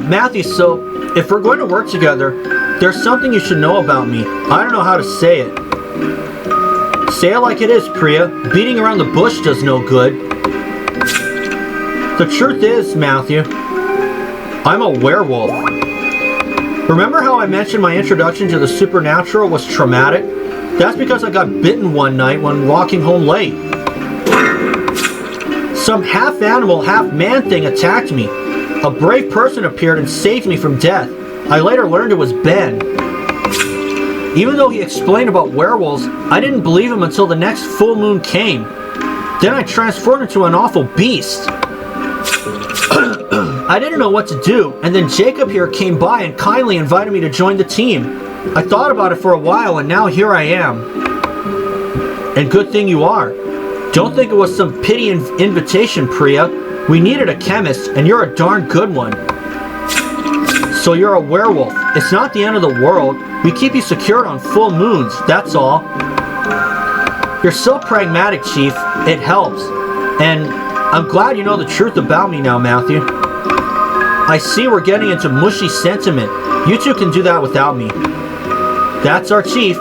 Matthew, so if we're going to work together, there's something you should know about me. I don't know how to say it. Say it like it is, Priya. Beating around the bush does no good. The truth is, Matthew, I'm a werewolf. Remember how I mentioned my introduction to the supernatural was traumatic? That's because I got bitten one night when walking home late. Some half-animal, half-man thing attacked me. A brave person appeared and saved me from death. I later learned it was Ben. Even though he explained about werewolves, I didn't believe him until the next full moon came. Then I transformed into an awful beast. I didn't know what to do, and then Jacob here came by and kindly invited me to join the team. I thought about it for a while, and now here I am. And good thing you are. Don't think it was some pity invitation, Priya. We needed a chemist, and you're a darn good one. So you're a werewolf. It's not the end of the world. We keep you secured on full moons, that's all. You're so pragmatic, Chief. It helps. And I'm glad you know the truth about me now, Matthew. I see we're getting into mushy sentiment. You two can do that without me. That's our chief,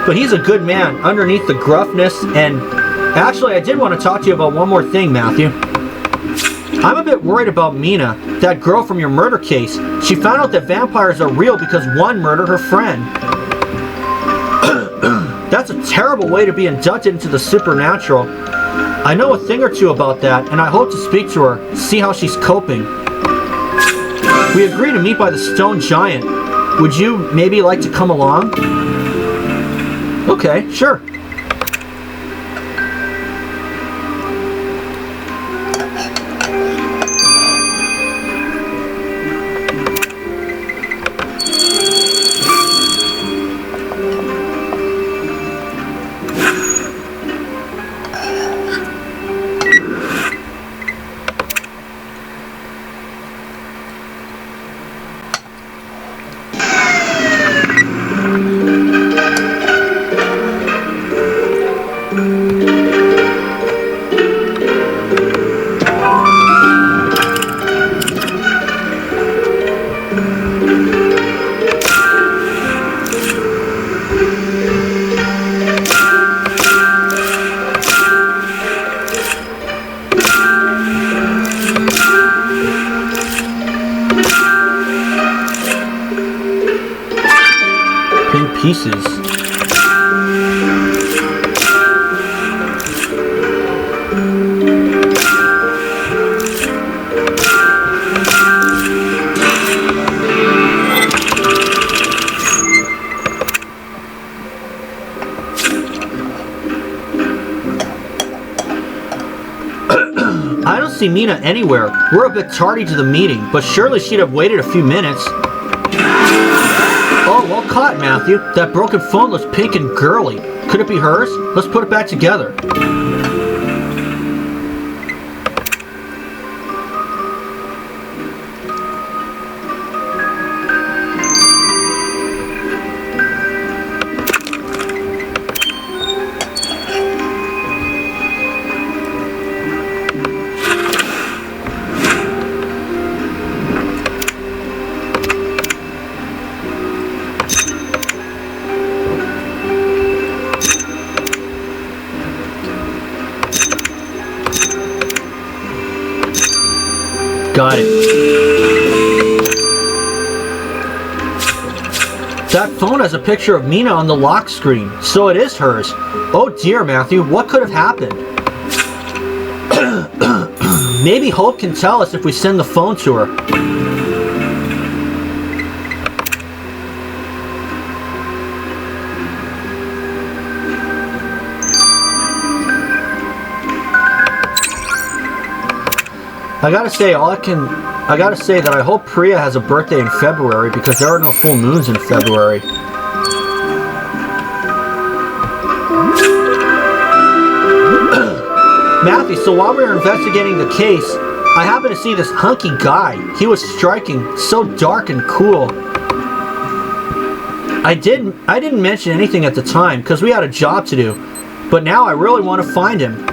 but he's a good man underneath the gruffness. And actually, I did want to talk to you about one more thing, Matthew. I'm a bit worried about Mina, that girl from your murder case. She found out that vampires are real because one murdered her friend. That's a terrible way to be inducted into the supernatural. I know a thing or two about that, and I hope to speak to her, see how she's coping. We agreed to meet by the Stone Giant. Would you maybe like to come along? Okay, sure. Pieces. I don't see Mina anywhere. We're a bit tardy to the meeting, but surely she'd have waited a few minutes. Oh, well caught, Matthew. That broken phone looks pink and girly. Could it be hers? Let's put it back together. Got it. That phone has a picture of Mina on the lock screen, so it is hers. Oh dear, Matthew, what could have happened? Maybe Hope can tell us if we send the phone to her. I gotta say that I hope Priya has a birthday in February because there are no full moons in February. Matthew, so while we were investigating the case, I happened to see this hunky guy. He was striking, so dark and cool. I didn't mention anything at the time because we had a job to do, but now I really want to find him.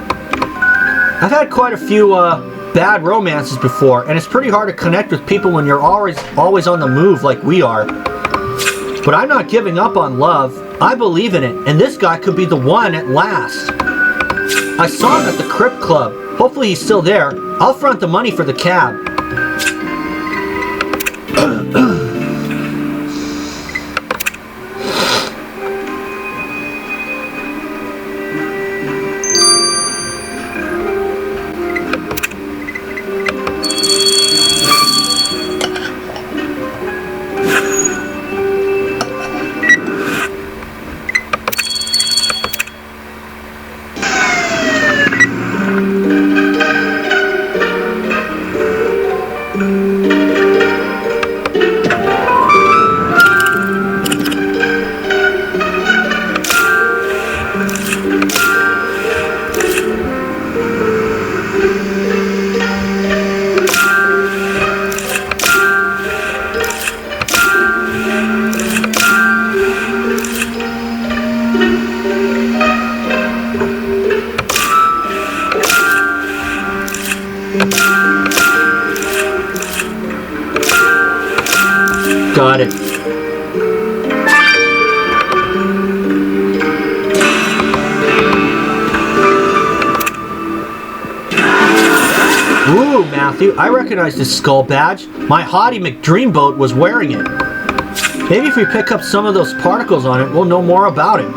I've had quite a few bad romances before, and it's pretty hard to connect with people when you're always on the move like we are. But I'm not giving up on love. I believe in it, and this guy could be the one at last. I saw him at the Crypt Club. Hopefully he's still there. I'll front the money for the cab. Got it. Ooh, Matthew, I recognize this skull badge. My haughty McDreamboat was wearing it. Maybe if we pick up some of those particles on it, we'll know more about it.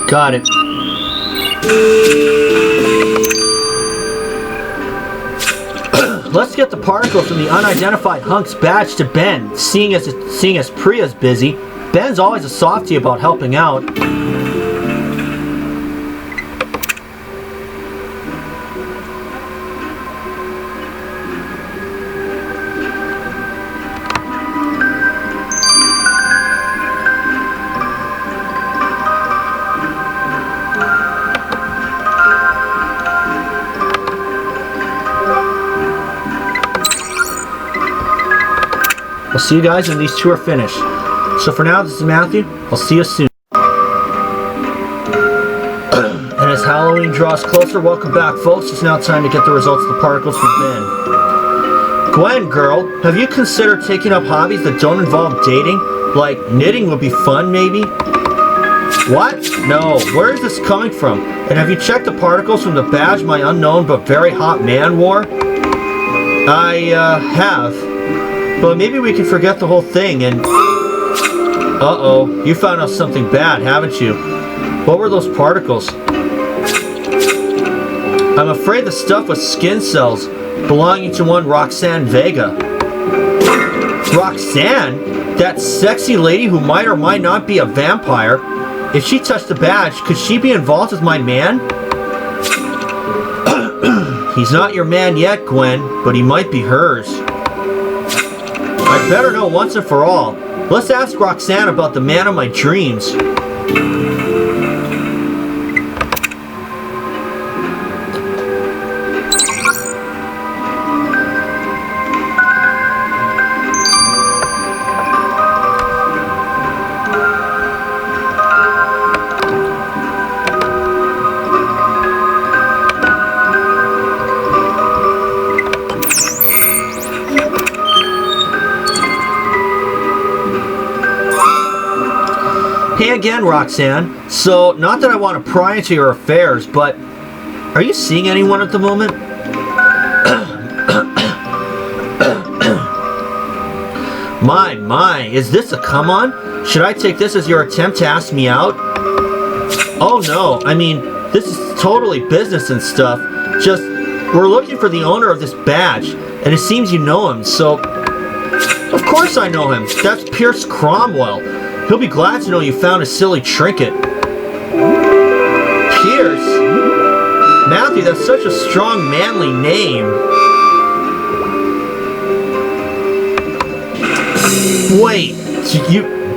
Got it. Let's get the particles from the unidentified hunk's badge to Ben. Seeing as Priya's busy, Ben's always a softie about helping out. I'll see you guys when these two are finished. So for now, this is Matthew. I'll see you soon. And as Halloween draws closer, welcome back, folks. It's now time to get the results of the particles from Ben. Gwen, girl, have you considered taking up hobbies that don't involve dating? Like knitting would be fun, maybe? What? No. Where is this coming from? And have you checked the particles from the badge my unknown but very hot man wore? I have. But maybe we can forget the whole thing and... Uh-oh, you found out something bad, haven't you? What were those particles? I'm afraid the stuff was skin cells belonging to one Roxanne Vega. Roxanne? That sexy lady who might or might not be a vampire. If she touched the badge, could she be involved with my man? He's not your man yet, Gwen, but he might be hers. I'd better know once and for all. Let's ask Roxanne about the man of my dreams. Hey again, Roxanne. So, not that I want to pry into your affairs, but are you seeing anyone at the moment? My, is this a come-on? Should I take this as your attempt to ask me out? Oh no, I mean, this is totally business and stuff. Just, we're looking for the owner of this badge, and it seems you know him, so... Of course I know him. That's Pierce Cromwell. He'll be glad to know you found a silly trinket. Pierce? Matthew, that's such a strong, manly name. Wait,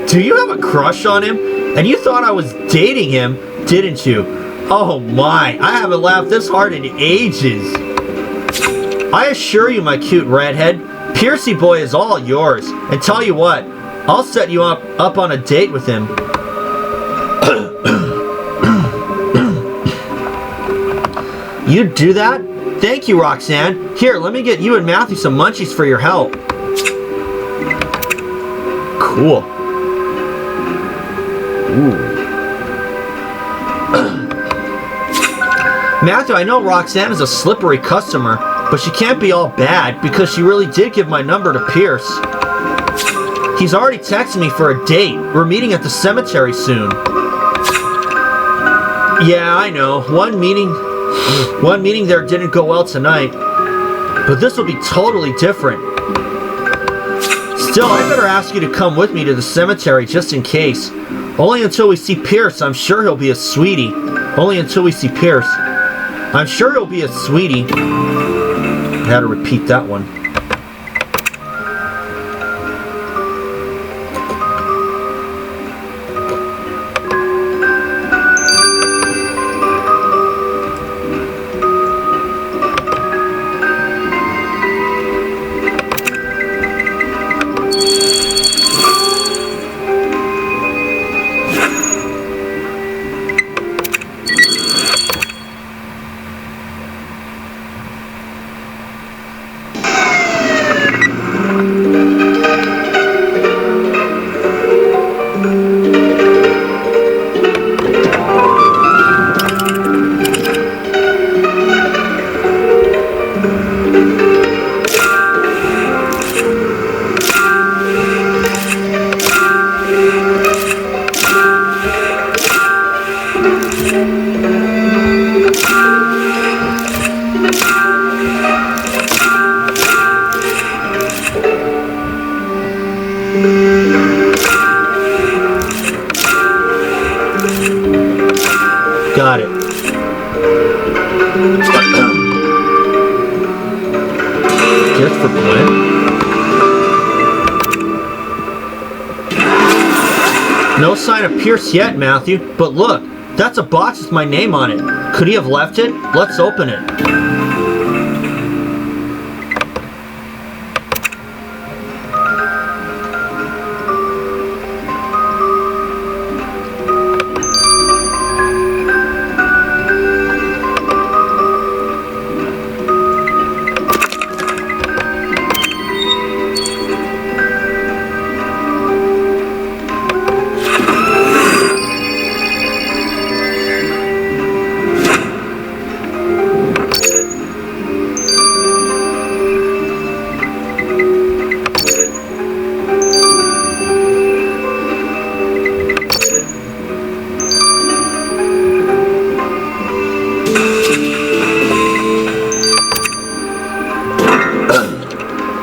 do you have a crush on him? And you thought I was dating him, didn't you? Oh my, I haven't laughed this hard in ages. I assure you, my cute redhead, Piercy boy is all yours. And tell you what, I'll set you up on a date with him. You'd do that? Thank you, Roxanne. Here, let me get you and Matthew some munchies for your help. Cool. Ooh. Matthew, I know Roxanne is a slippery customer, but she can't be all bad because she really did give my number to Pierce. He's already texted me for a date. We're meeting at the cemetery soon. Yeah, I know. One meeting there didn't go well tonight, but this will be totally different. Still, I better ask you to come with me to the cemetery just in case. Only until we see Pierce, I'm sure he'll be a sweetie. Only until we see Pierce. I'm sure he'll be a sweetie. I had to repeat that one. Got it. Just for Gwen? No sign of Pierce yet, Matthew. But look, that's a box with my name on it. Could he have left it? Let's open it.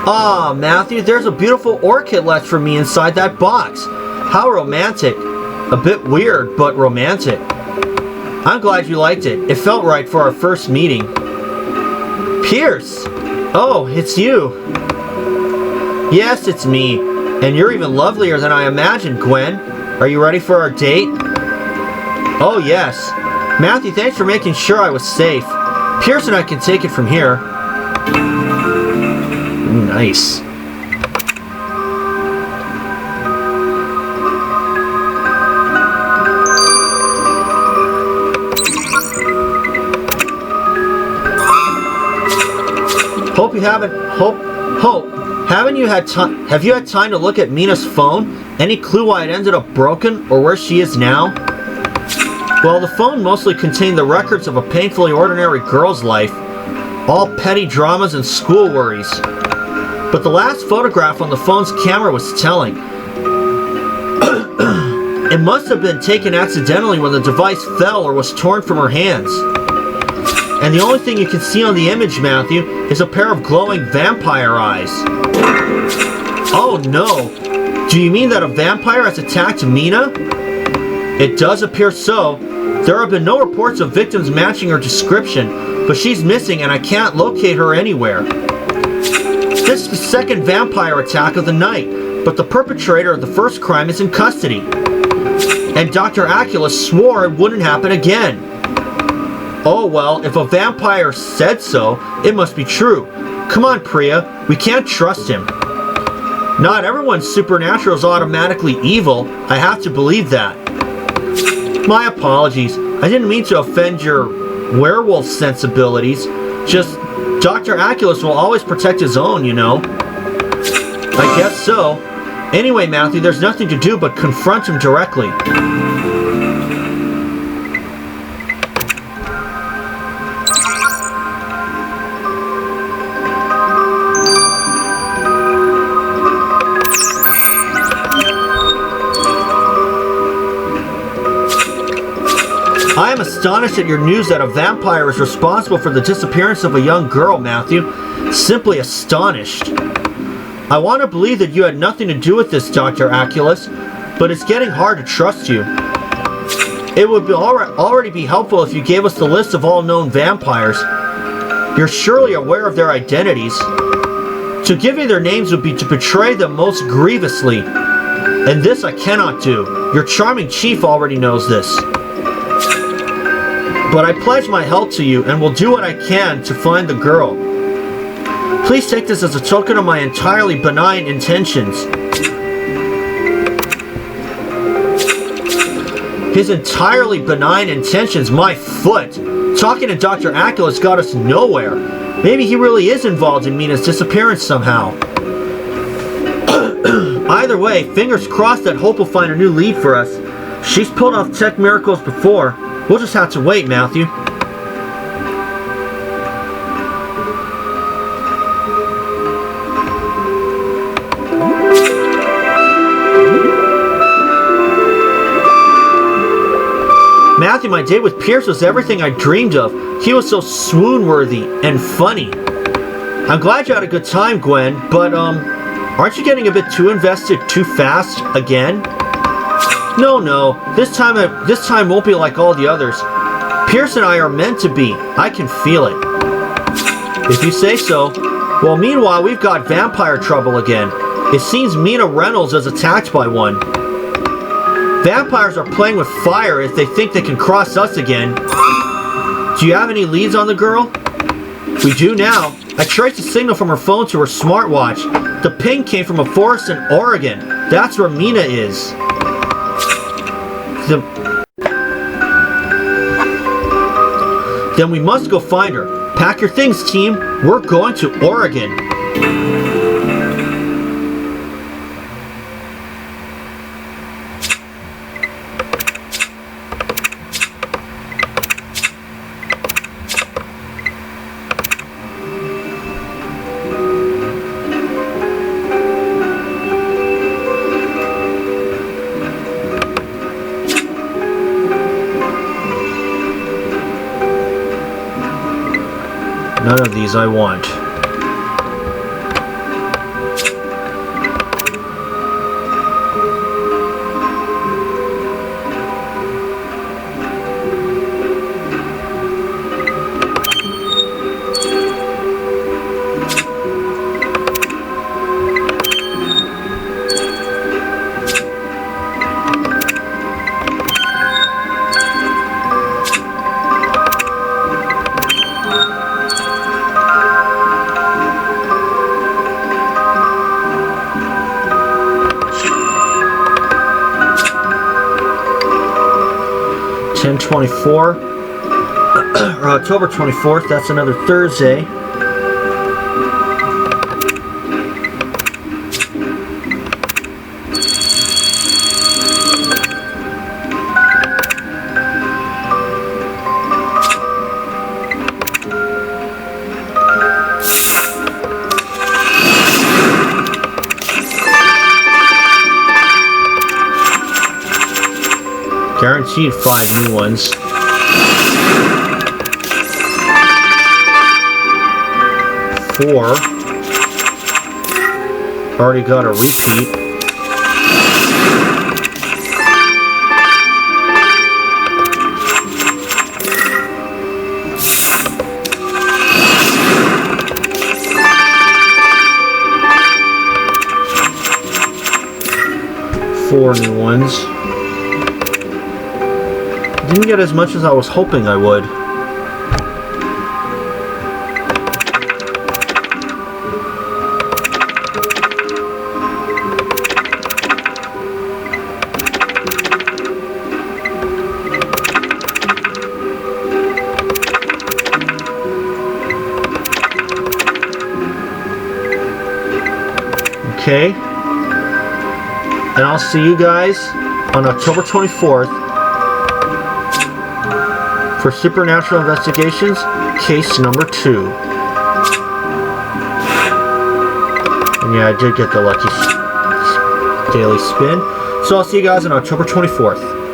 Aw, Matthew, there's a beautiful orchid left for me inside that box. How romantic. A bit weird, but romantic. I'm glad you liked it. It felt right for our first meeting. Pierce! Oh, it's you. Yes, it's me. And you're even lovelier than I imagined, Gwen. Are you ready for our date? Oh, yes. Matthew, thanks for making sure I was safe. Pierce and I can take it from here. Ooh, nice. Have you had time to look at Mina's phone? Any clue why it ended up broken or where she is now? Well, the phone mostly contained the records of a painfully ordinary girl's life. All petty dramas and school worries. But the last photograph on the phone's camera was telling. It must have been taken accidentally when the device fell or was torn from her hands. And the only thing you can see on the image, Matthew, is a pair of glowing vampire eyes. Oh no! Do you mean that a vampire has attacked Mina? It does appear so. There have been no reports of victims matching her description, but she's missing and I can't locate her anywhere. This is the second vampire attack of the night, but the perpetrator of the first crime is in custody. And Dr. Aculus swore it wouldn't happen again. Oh well, if a vampire said so, it must be true. Come on, Priya, we can't trust him. Not everyone's supernatural is automatically evil. I have to believe that. My apologies. I didn't mean to offend your werewolf sensibilities. Just, Dr. Aculus will always protect his own, you know. I guess so. Anyway, Matthew, there's nothing to do but confront him directly. I am astonished at your news that a vampire is responsible for the disappearance of a young girl, Matthew. Simply astonished. I want to believe that you had nothing to do with this, Dr. Aculus, but it's getting hard to trust you. It would already be helpful if you gave us the list of all known vampires. You're surely aware of their identities. To give you their names would be to betray them most grievously. And this I cannot do. Your charming chief already knows this. But I pledge my help to you and will do what I can to find the girl. Please take this as a token of my entirely benign intentions. His entirely benign intentions, my foot. Talking to Dr. Aculus got us nowhere. Maybe he really is involved in Mina's disappearance somehow. Either way, fingers crossed that Hope will find a new lead for us. She's pulled off tech miracles before. We'll just have to wait, Matthew. Matthew, my date with Pierce was everything I dreamed of. He was so swoon-worthy and funny. I'm glad you had a good time, Gwen, but, aren't you getting a bit too invested too fast again? No. This time won't be like all the others. Pierce and I are meant to be. I can feel it. If you say so. Well, meanwhile, we've got vampire trouble again. It seems Mina Reynolds is attacked by one. Vampires are playing with fire if they think they can cross us again. Do you have any leads on the girl? We do now. I traced a signal from her phone to her smartwatch. The ping came from a forest in Oregon. That's where Mina is. Then we must go find her. Pack your things, team. We're going to Oregon. None of these I want. Or October 24th, that's another Thursday. Guaranteed 5 new ones. Four. Already got a repeat. 4 new ones. Didn't get as much as I was hoping I would. Okay, and I'll see you guys on October 24th for Supernatural Investigations, case number 2. And yeah, I did get the lucky daily spin. So I'll see you guys on October 24th.